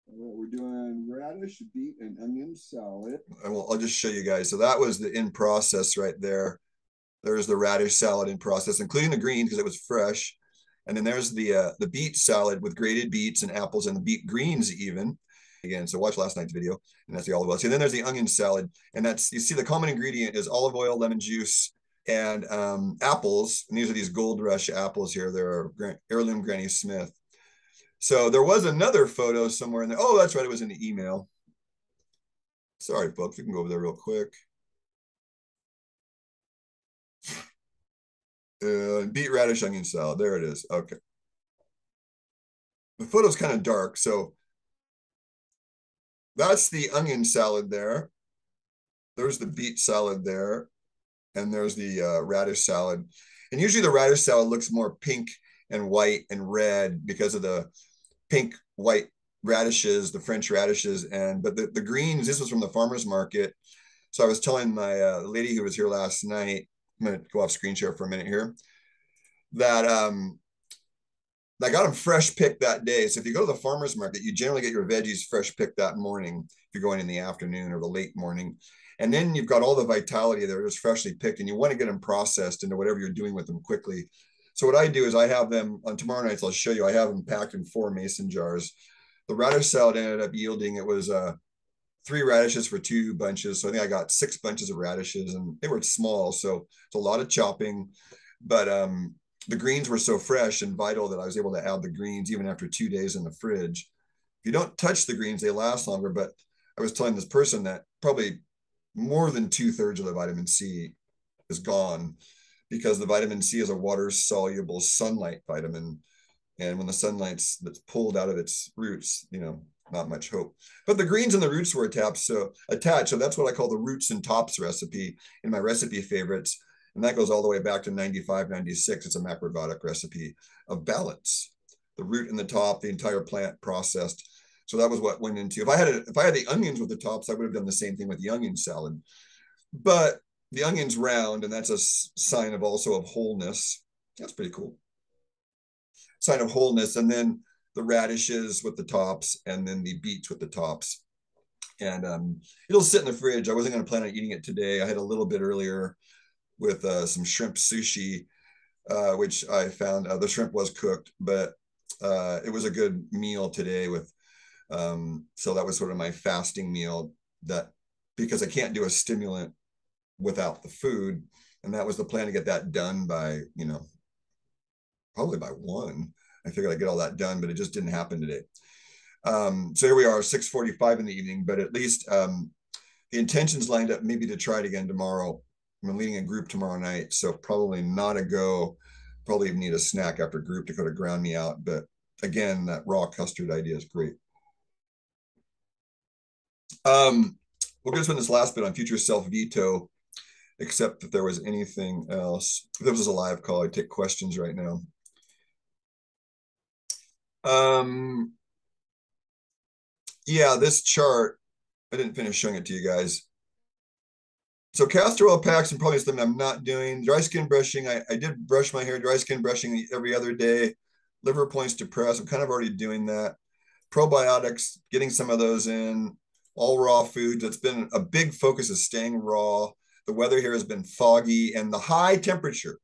S1: We're doing radish, beet, and onion salad. I'll just show you guys. So that was the in process right there. There's the radish salad in process, including the green because it was fresh. And then there's the beet salad with grated beets and apples and the beet greens even. Again, so watch last night's video, and that's the olive oil. So then there's the onion salad, and that's, you see the common ingredient is olive oil, lemon juice, and apples. And these are these Gold Rush apples here. They're heirloom Granny Smith. So there was another photo somewhere in there. Oh, that's right. It was in the email. Sorry, folks. We can go over there real quick. Beet radish onion salad. There it is. Okay. The photo's kind of dark. So that's the onion salad there. There's the beet salad there. And there's the radish salad. And usually the radish salad looks more pink and white and red because of the pink, white radishes, the French radishes. But the greens, this was from the farmer's market. So I was telling my lady who was here last night, I'm going to go off screen share for a minute here, that I got them fresh picked that day. So if you go to the farmer's market, you generally get your veggies fresh picked that morning if you're going in the afternoon or the late morning. And then you've got all the vitality there just freshly picked, and you want to get them processed into whatever you're doing with them quickly. So what I do is I have them on tomorrow nights. I'll show you. I have them packed in 4 mason jars. The radish salad ended up yielding, it was 3 radishes for 2 bunches. So I think I got 6 bunches of radishes, and they were small. So it's a lot of chopping, but the greens were so fresh and vital that I was able to add the greens even after 2 days in the fridge. If you don't touch the greens, they last longer. But I was telling this person that probably more than 2/3 of the vitamin C is gone because the vitamin C is a water-soluble sunlight vitamin. And when the sunlight's that's pulled out of its roots, not much hope. But the greens and the roots were attached. So that's what I call the roots and tops recipe in my recipe favorites. And that goes all the way back to 95, 96. It's a macrobiotic recipe of balance. The root and the top, the entire plant processed. So that was what went into. If I had the onions with the tops, I would have done the same thing with the onion salad. But the onion's round, and that's a sign of also of wholeness. That's pretty cool. Sign of wholeness. And then the radishes with the tops, and then the beets with the tops. And it'll sit in the fridge. I wasn't going to plan on eating it today. I had a little bit earlier with some shrimp sushi, which I found the shrimp was cooked, but it was a good meal today with, so that was sort of my fasting meal, that because I can't do a stimulant without the food. And that was the plan, to get that done by, probably by 1. I figured I'd get all that done, but it just didn't happen today. So here we are, 6:45 in the evening, but at least the intention's lined up maybe to try it again tomorrow. I'm leading a group tomorrow night, so probably not a go. Probably need a snack after group to kind of ground me out. But again, that raw custard idea is great. We're going to spend this last bit on future self veto, except that there was anything else. If there was a live call, I'd take questions right now. Yeah, this chart, I didn't finish showing it to you guys. So castor oil packs, and probably something I'm not doing. Dry skin brushing, I did brush my hair, dry skin brushing every other day. Liver points depressed, I'm kind of already doing that. Probiotics, getting some of those in. All raw foods, it's been a big focus, is staying raw. The weather here has been foggy, and the high temperature,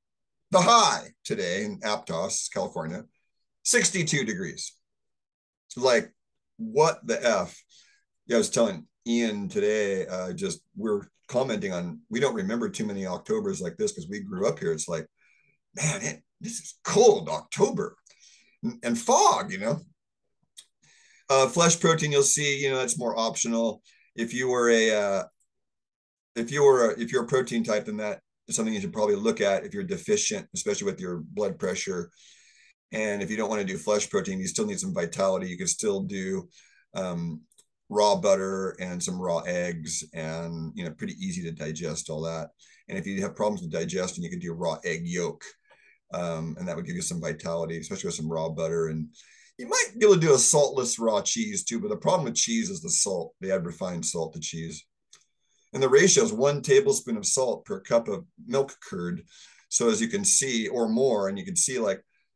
S1: the high today in Aptos, California, 62 degrees. It's like, what the F? Yeah, I was telling Ian today, just we're commenting on, we don't remember too many Octobers like this because we grew up here. It's like, man, this is cold October and fog, Flesh protein, you'll see, it's more optional. If you're a protein type, then that is something you should probably look at if you're deficient, especially with your blood pressure. And if you don't want to do flesh protein, you still need some vitality. You can still do raw butter and some raw eggs, and pretty easy to digest all that. And if you have problems with digestion, you can do raw egg yolk, and that would give you some vitality, especially with some raw butter. And you might be able to do a saltless raw cheese too, but the problem with cheese is the salt. They add refined salt to cheese. And the ratio is 1 tablespoon of salt per cup of milk curd. So as you can see, or more, and you can see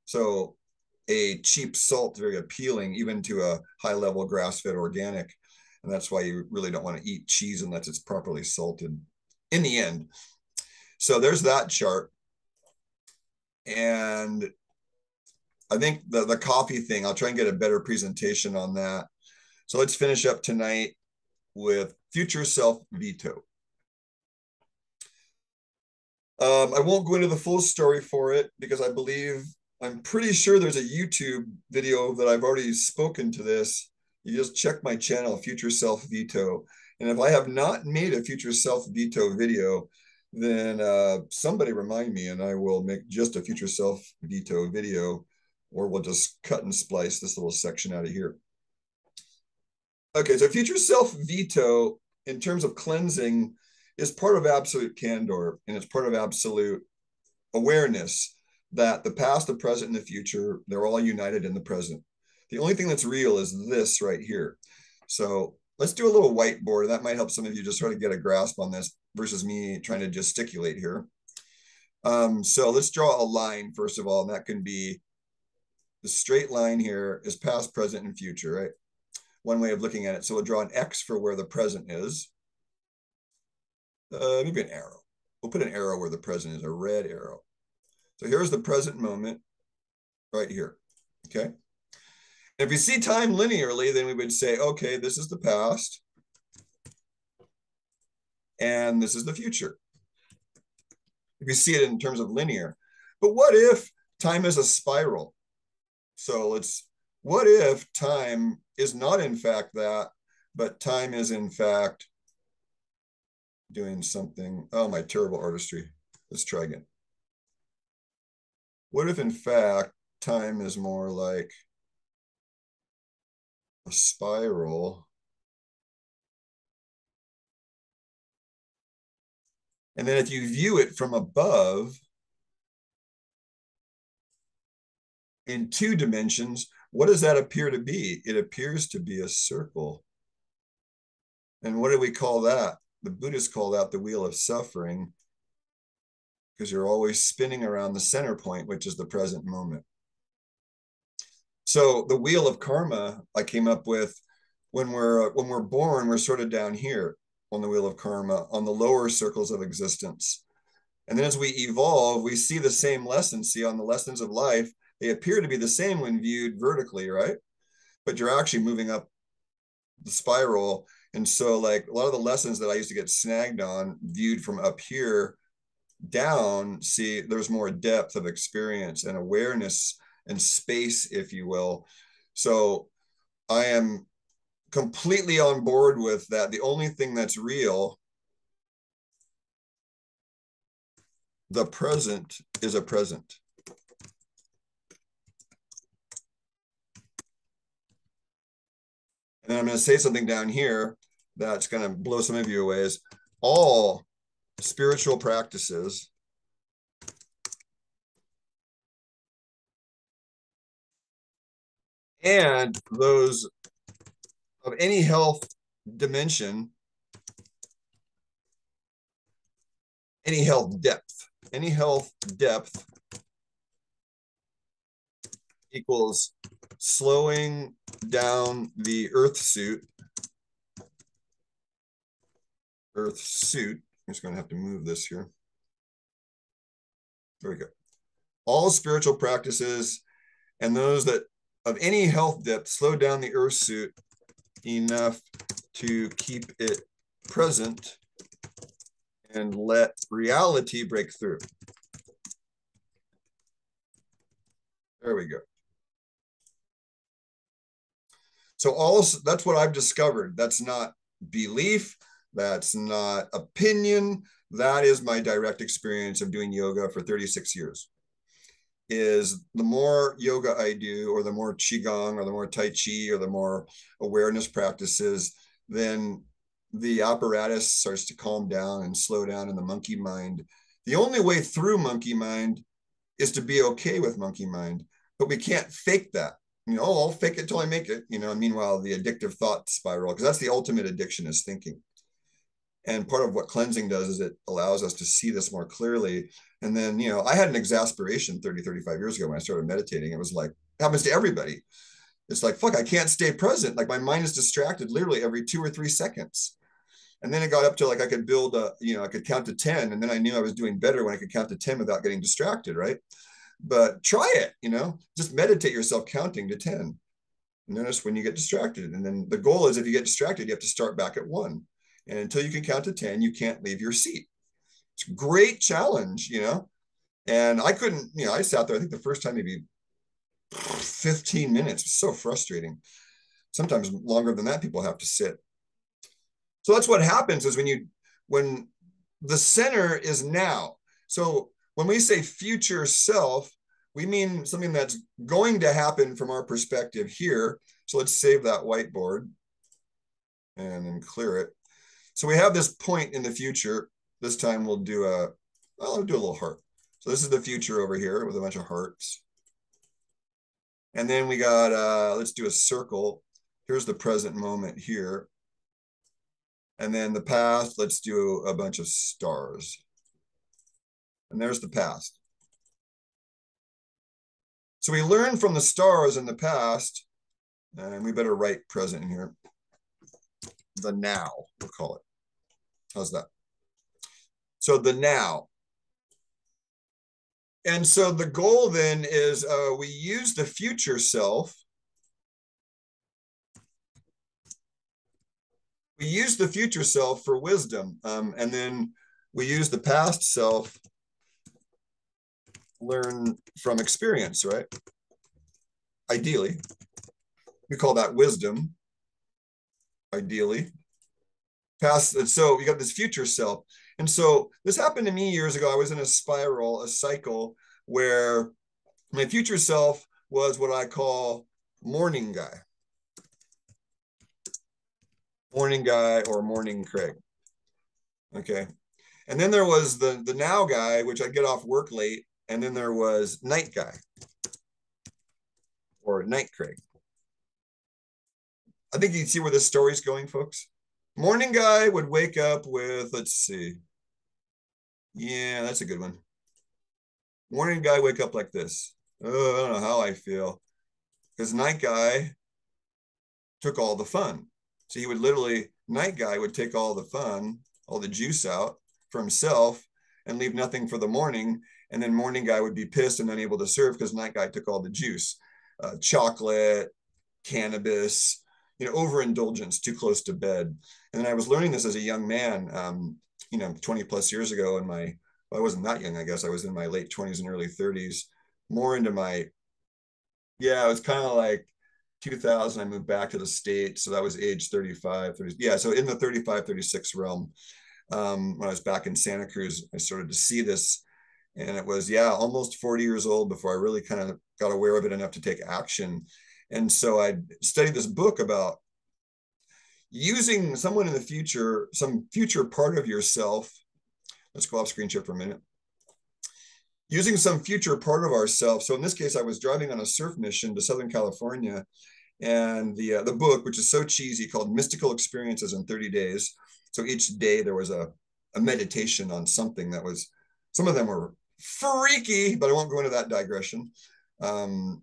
S1: so a cheap salt is very appealing, even to a high-level grass-fed organic. And that's why you really don't want to eat cheese unless it's properly salted in the end. So there's that chart. And I think the coffee thing, I'll try and get a better presentation on that. So let's finish up tonight with future self veto. I won't go into the full story for it because I'm pretty sure there's a YouTube video that I've already spoken to this. You just check my channel, Future Self Veto. And if I have not made a Future Self Veto video, then somebody remind me, and I will make just a Future Self Veto video, or we'll just cut and splice this little section out of here. Okay, so Future Self Veto, in terms of cleansing, is part of absolute candor, and it's part of absolute awareness that the past, the present, and the future, they're all united in the present. The only thing that's real is this right here. So let's do a little whiteboard. That might help some of you just try to get a grasp on this versus me trying to gesticulate here. So let's draw a line, first of all, and that can be the straight line here is past, present, and future, right? One way of looking at it. So we'll draw an X for where the present is. Maybe an arrow. We'll put an arrow where the present is, a red arrow. So here's the present moment right here, okay? If we see time linearly, then we would say, okay, this is the past, and this is the future. If you see it in terms of linear. But what if time is a spiral? So what if time is not in fact that, but time is in fact doing something? Oh, my terrible artistry. Let's try again. What if in fact time is more like a spiral? And then if you view it from above in 2 dimensions, what does that appear to be? It appears to be a circle. And what do we call that? The Buddhists call that the wheel of suffering, because you're always spinning around the center point, which is the present moment. So the wheel of karma I came up with when we're born, we're sort of down here on the wheel of karma, on the lower circles of existence. And then as we evolve, we see the same lessons. See, on the lessons of life, they appear to be the same when viewed vertically, right? But you're actually moving up the spiral. And so, like, a lot of the lessons that I used to get snagged on, viewed from up here down, see, there's more depth of experience and awareness and space, if you will. So I am completely on board with that. The only thing that's real, the present, is a present. And then I'm going to say something down here that's going to blow some of you away, is all spiritual practices and those of any health dimension, any health depth equals slowing down the earth suit. I'm just going to have to move this here. There we go. All spiritual practices and those that of any health depth slow down the earth suit enough to keep it present and let reality break through. There we go. So also, that's what I've discovered. That's not belief. That's not opinion. That is my direct experience of doing yoga for 36 years. Is the more yoga I do, or the more qigong, or the more tai chi, or the more awareness practices, then the apparatus starts to calm down and slow down in the monkey mind. The only way through monkey mind is to be okay with monkey mind, but we can't fake that. I'll fake it till I make it. Meanwhile, the addictive thought spiral, because that's the ultimate addiction, is thinking. And part of what cleansing does is it allows us to see this more clearly. And then, I had an exasperation 30, 35 years ago when I started meditating. It was like, it happens to everybody. It's like, fuck, I can't stay present. Like, my mind is distracted literally every 2 or 3 seconds. And then it got up to like, I could build I could count to 10. And then I knew I was doing better when I could count to 10 without getting distracted, right? But try it, just meditate yourself counting to 10. Notice when you get distracted. And then the goal is, if you get distracted, you have to start back at 1. And until you can count to 10, you can't leave your seat. It's a great challenge, And I couldn't, I sat there, I think the first time maybe 15 minutes. It was so frustrating. Sometimes longer than that, people have to sit. So that's what happens, is when the center is now. So when we say future self, we mean something that's going to happen from our perspective here. So let's save that whiteboard and then clear it. So we have this point in the future. This time I'll do a little heart. So this is the future over here with a bunch of hearts. And then we got, let's do a circle. Here's the present moment here. And then the past, let's do a bunch of stars. And there's the past. So we learn from the stars in the past, and we better write present in here. The now, we'll call it. How's that? So the now. And so the goal then is we use the future self. We use the future self for wisdom. And then we use the past self, learn from experience, right? Ideally. We call that wisdom. Ideally. Past, so we got this future self. And so this happened to me years ago. I was in a spiral, a cycle, where my future self was what I call morning guy. Morning guy or morning Craig. Okay. And then there was the now guy, which I'd get off work late. And then there was night guy or night Craig. I think you can see where this story's going, folks. Morning guy would wake up with, let's see. Yeah, that's a good one. Morning guy wake up like this. Oh, I don't know how I feel. Because night guy took all the fun. So he would literally, night guy would take all the fun, all the juice out for himself and leave nothing for the morning. And then morning guy would be pissed and unable to serve because night guy took all the juice, chocolate, cannabis, overindulgence, too close to bed. And then I was learning this as a young man, 20 plus years ago I wasn't that young, I guess. I was in my late 20s and early 30s, more into it was kind of like 2000. I moved back to the States. So that was age 35, 30. Yeah. So in the 35, 36 realm, when I was back in Santa Cruz, I started to see this. And it was, almost 40 years old before I really kind of got aware of it enough to take action. And so I studied this book about using someone in the future, some future part of yourself. Let's go off screen share for a minute. Using some future part of ourselves. So in this case, I was driving on a surf mission to Southern California, and the book, which is so cheesy, called Mystical Experiences in 30 Days. So each day there was a meditation on something that was, some of them were freaky, but I won't go into that digression. And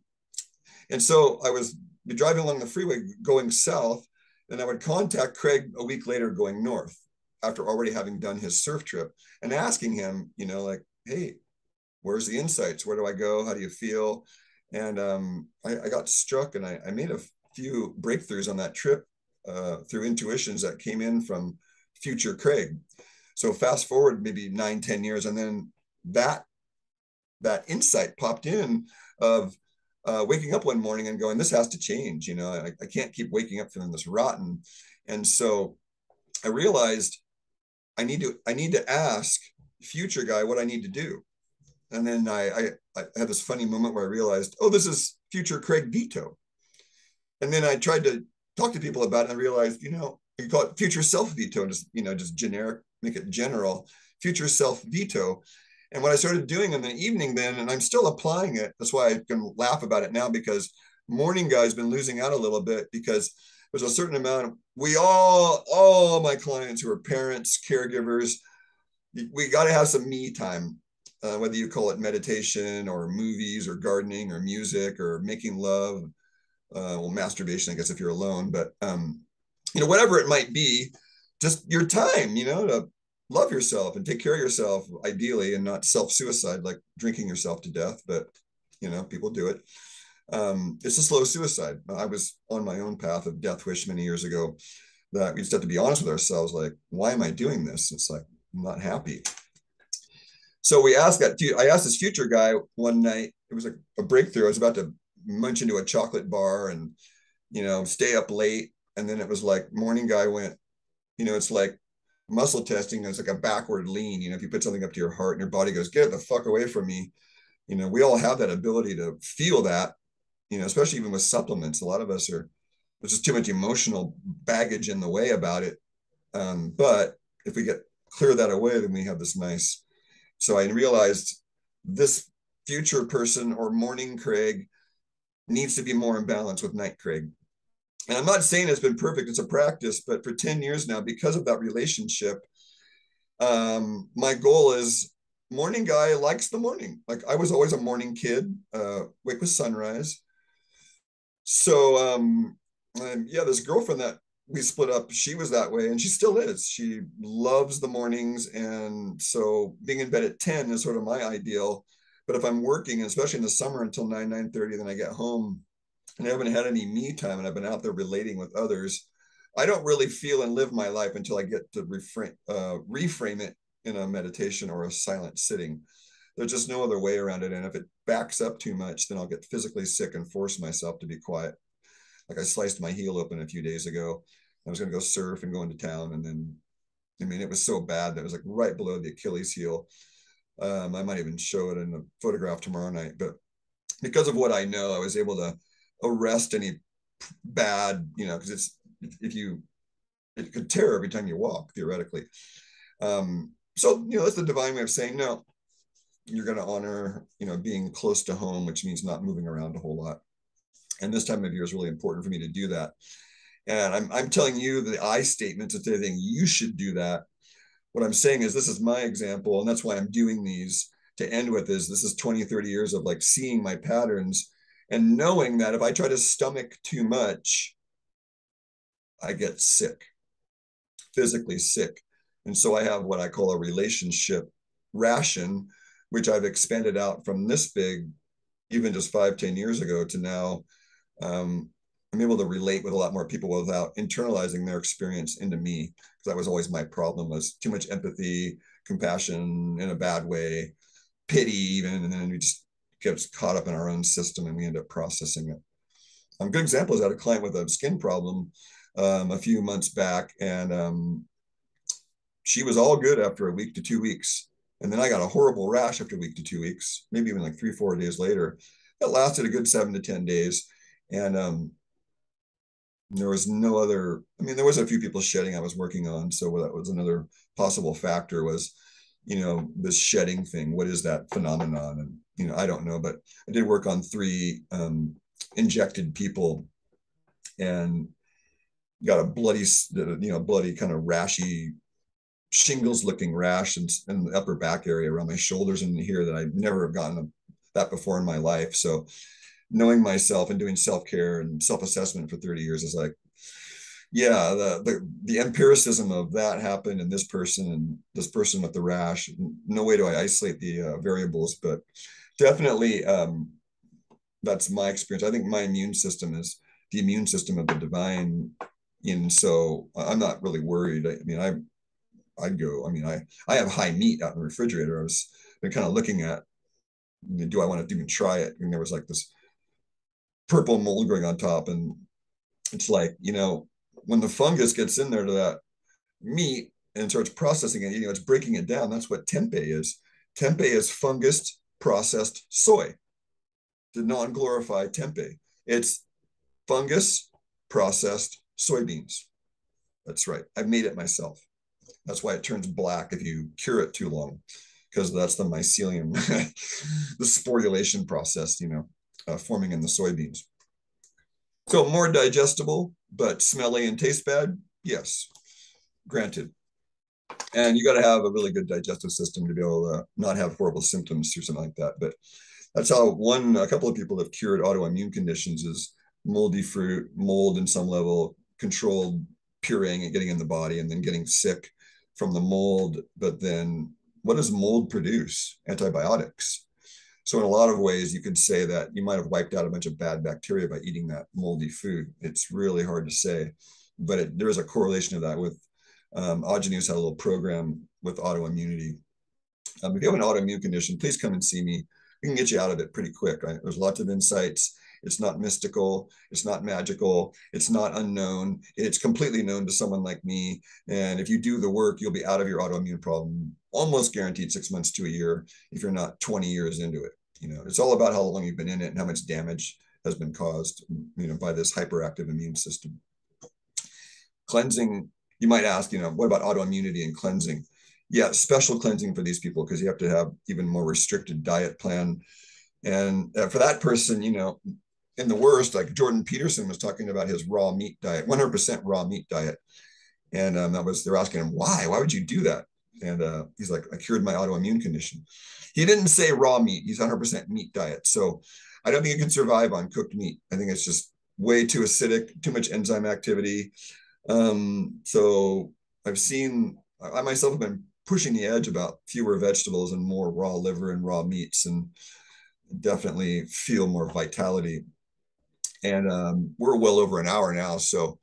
S1: so I was driving along the freeway going south, and I would contact Craig a week later going north after already having done his surf trip and asking him, like, hey, where's the insights? Where do I go? How do you feel? And I got struck, and I made a few breakthroughs on that trip through intuitions that came in from future Craig. So fast forward maybe 9, 10 years, and then that insight popped in of waking up one morning and going, this has to change. I can't keep waking up feeling this rotten. And so I realized I need to ask future guy what I need to do. And then I had this funny moment where I realized, oh, this is future Craig Veto. And then I tried to talk to people about it, and I realized, you call it future self veto, just generic, make it general, future self veto. And what I started doing in the evening then, and I'm still applying it, that's why I can laugh about it now, because morning guy's been losing out a little bit, because there's a certain amount all my clients who are parents, caregivers, we got to have some me time. Whether you call it meditation or movies or gardening or music or making love, masturbation, I guess, if you're alone, but whatever it might be, just your time, to love yourself and take care of yourself, ideally, and not self-suicide, like drinking yourself to death. But people do it. It's a slow suicide. I was on my own path of death wish many years ago, that we just have to be honest with ourselves, like, why am I doing this? It's like, I'm not happy. So I asked this future guy one night. It was a breakthrough. I was about to munch into a chocolate bar and, stay up late. And then it was like, morning guy went, it's like muscle testing. It's like a backward lean. If you put something up to your heart and your body goes, get the fuck away from me. We all have that ability to feel that, especially even with supplements. A lot of us there's just too much emotional baggage in the way about it. But if we clear that away, then we have this nice. So I realized this future person, or morning Craig, needs to be more in balance with night Craig. And I'm not saying it's been perfect, it's a practice, but for 10 years now, because of that relationship, my goal is, morning guy likes the morning. Like, I was always a morning kid, wake with sunrise. So this girlfriend that we split up, she was that way, and she still is. She loves the mornings, and so being in bed at 10 is sort of my ideal. But if I'm working, especially in the summer until 9:30, then I get home and I haven't had any me time, and I've been out there relating with others, I don't really feel and live my life until I get to reframe it in a meditation or a silent sitting. There's just no other way around it. And if it backs up too much, then I'll get physically sick and force myself to be quiet. Like, I sliced my heel open a few days ago. I was going to go surf and go into town. And then, it was so bad that it was like right below the Achilles heel. I might even show it in a photograph tomorrow night. But because of what I know, I was able to arrest any bad, because it could tear every time you walk, theoretically. So, that's the divine way of saying, no, you're going to honor, being close to home, which means not moving around a whole lot. And this time of year is really important for me to do that. And I'm telling you the I statements, if anything, you should do that. What I'm saying is, this is my example, and that's why I'm doing these to end with, is this is 20, 30 years of like seeing my patterns and knowing that if I try to stomach too much, I get sick, physically sick. And so I have what I call a relationship ration, which I've expanded out from this big, even just 5, 10 years ago to now. I'm able to relate with a lot more people without internalizing their experience into me. Because that was always my problem, was too much empathy, compassion in a bad way, pity even, and then we just get caught up in our own system and we end up processing it. A good example is I had a client with a skin problem a few months back, and she was all good after a week to 2 weeks. And then I got a horrible rash after a week to 2 weeks, maybe even like 3, 4 days later. It lasted a good 7 to 10 days. And there was no other, I mean, there was a few people shedding I was working on. So that was another possible factor was, this shedding thing. What is that phenomenon? And, I don't know, but I did work on 3 injected people and got a bloody, bloody kind of rashy shingles looking rash in the upper back area around my shoulders and here that I'd never have gotten that before in my life. So knowing myself and doing self-care and self-assessment for 30 years is like, yeah, the empiricism of that happened in this person and this person with the rash. No way do I isolate the variables, but definitely that's my experience. I think my immune system is the immune system of the divine. And so I'm not really worried. I mean, I'd go, I have high meat out in the refrigerator. I was been kind of looking at, do I want to even try it? And there was like this purple mold growing on top. And it's like, when the fungus gets in there to that meat and starts processing it, it's breaking it down. That's what tempeh is. Tempeh is fungus processed soy, the non-glorified tempeh. It's fungus processed soybeans. That's right. I made it myself. That's why it turns black if you cure it too long, because that's the mycelium, the sporulation process, forming in the soybeans. So more digestible, but smelly and taste bad? Yes, granted. And you got to have a really good digestive system to be able to not have horrible symptoms or something like that. But that's how a couple of people have cured autoimmune conditions is moldy fruit, mold in some level, controlled pureeing and getting in the body and then getting sick from the mold. But then what does mold produce? Antibiotics. So in a lot of ways, you could say that you might have wiped out a bunch of bad bacteria by eating that moldy food. It's really hard to say, but there is a correlation of that with Ajanu's had a little program with autoimmunity. If you have an autoimmune condition, please come and see me. We can get you out of it pretty quick. Right? There's lots of insights. It's not mystical. It's not magical. It's not unknown. It's completely known to someone like me. And if you do the work, you'll be out of your autoimmune problem, almost guaranteed 6 months to a year if you're not 20 years into it. It's all about how long you've been in it and how much damage has been caused, by this hyperactive immune system. Cleansing, you might ask, what about autoimmunity and cleansing? Yeah, special cleansing for these people because you have to have even more restricted diet plan. And for that person, in the worst, like Jordan Peterson was talking about his raw meat diet, 100% raw meat diet. And they're asking him, why? Why would you do that? And he's like, I cured my autoimmune condition. He didn't say raw meat. He's 100% meat diet. So I don't think you can survive on cooked meat. I think it's just way too acidic, too much enzyme activity. So I myself have been pushing the edge about fewer vegetables and more raw liver and raw meats, and definitely feel more vitality. And we're well over an hour now. So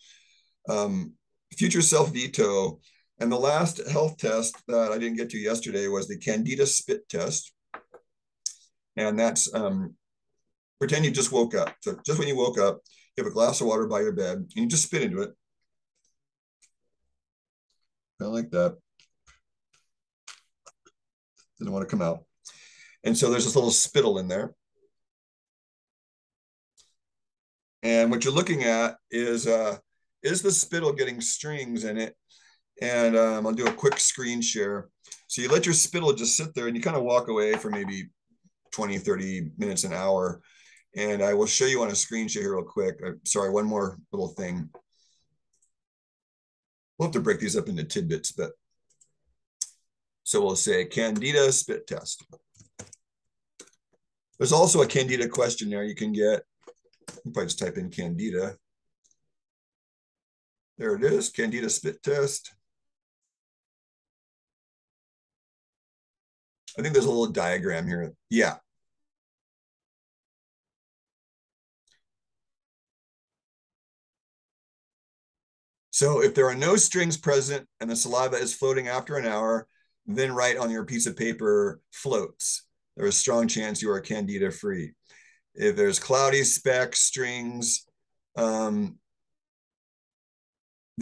S1: future self veto. And the last health test that I didn't get to yesterday was the Candida spit test. And that's pretend you just woke up. So just when you woke up, you have a glass of water by your bed and you just spit into it. Kind of like that. Didn't want to come out. And so there's this little spittle in there. And what you're looking at is the spittle getting strings in it? And I'll do a quick screen share. So you let your spittle just sit there and you kind of walk away for maybe 20, 30 minutes, an hour. And I will show you on a screen share here real quick. Sorry, one more little thing. We'll have to break these up into tidbits, but so we'll say Candida spit test. There's also a Candida questionnaire you can get. You probably just type in Candida. There it is, Candida spit test. I think there's a little diagram here. Yeah. So if there are no strings present and the saliva is floating after an hour, then write on your piece of paper floats. There's a strong chance you are Candida free. If there's cloudy specks, strings,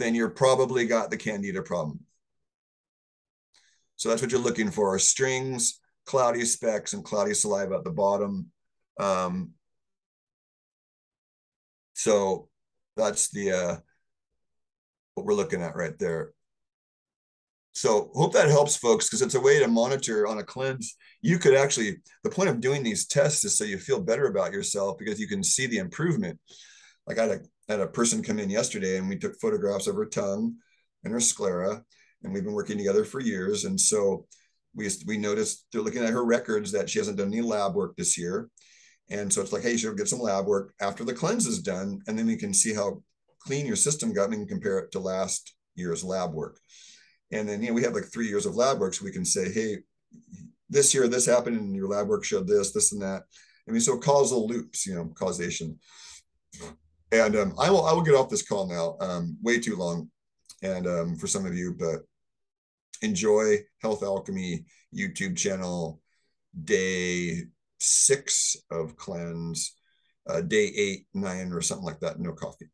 S1: then you're probably got the Candida problem. So that's what you're looking for: strings, cloudy specks, and cloudy saliva at the bottom. So that's the what we're looking at right there. So hope that helps, folks, because it's a way to monitor on a cleanse. You could actually, the point of doing these tests is so you feel better about yourself, because you can see the improvement. Like I had a person come in yesterday and we took photographs of her tongue and her sclera, and we've been working together for years. And so we noticed they're looking at her records that she hasn't done any lab work this year. And so it's like, hey, you should get some lab work after the cleanse is done. And then we can see how clean your system got, and we can compare it to last year's lab work. And then, we have like 3 years of lab work, so we can say, hey, this year this happened and your lab work showed this and that. I mean, so causal loops, causation. And I will get off this call now. Way too long, and for some of you, but enjoy Health Alchemy YouTube channel, day 6 of cleanse, day 8, 9, or something like that. No coffee.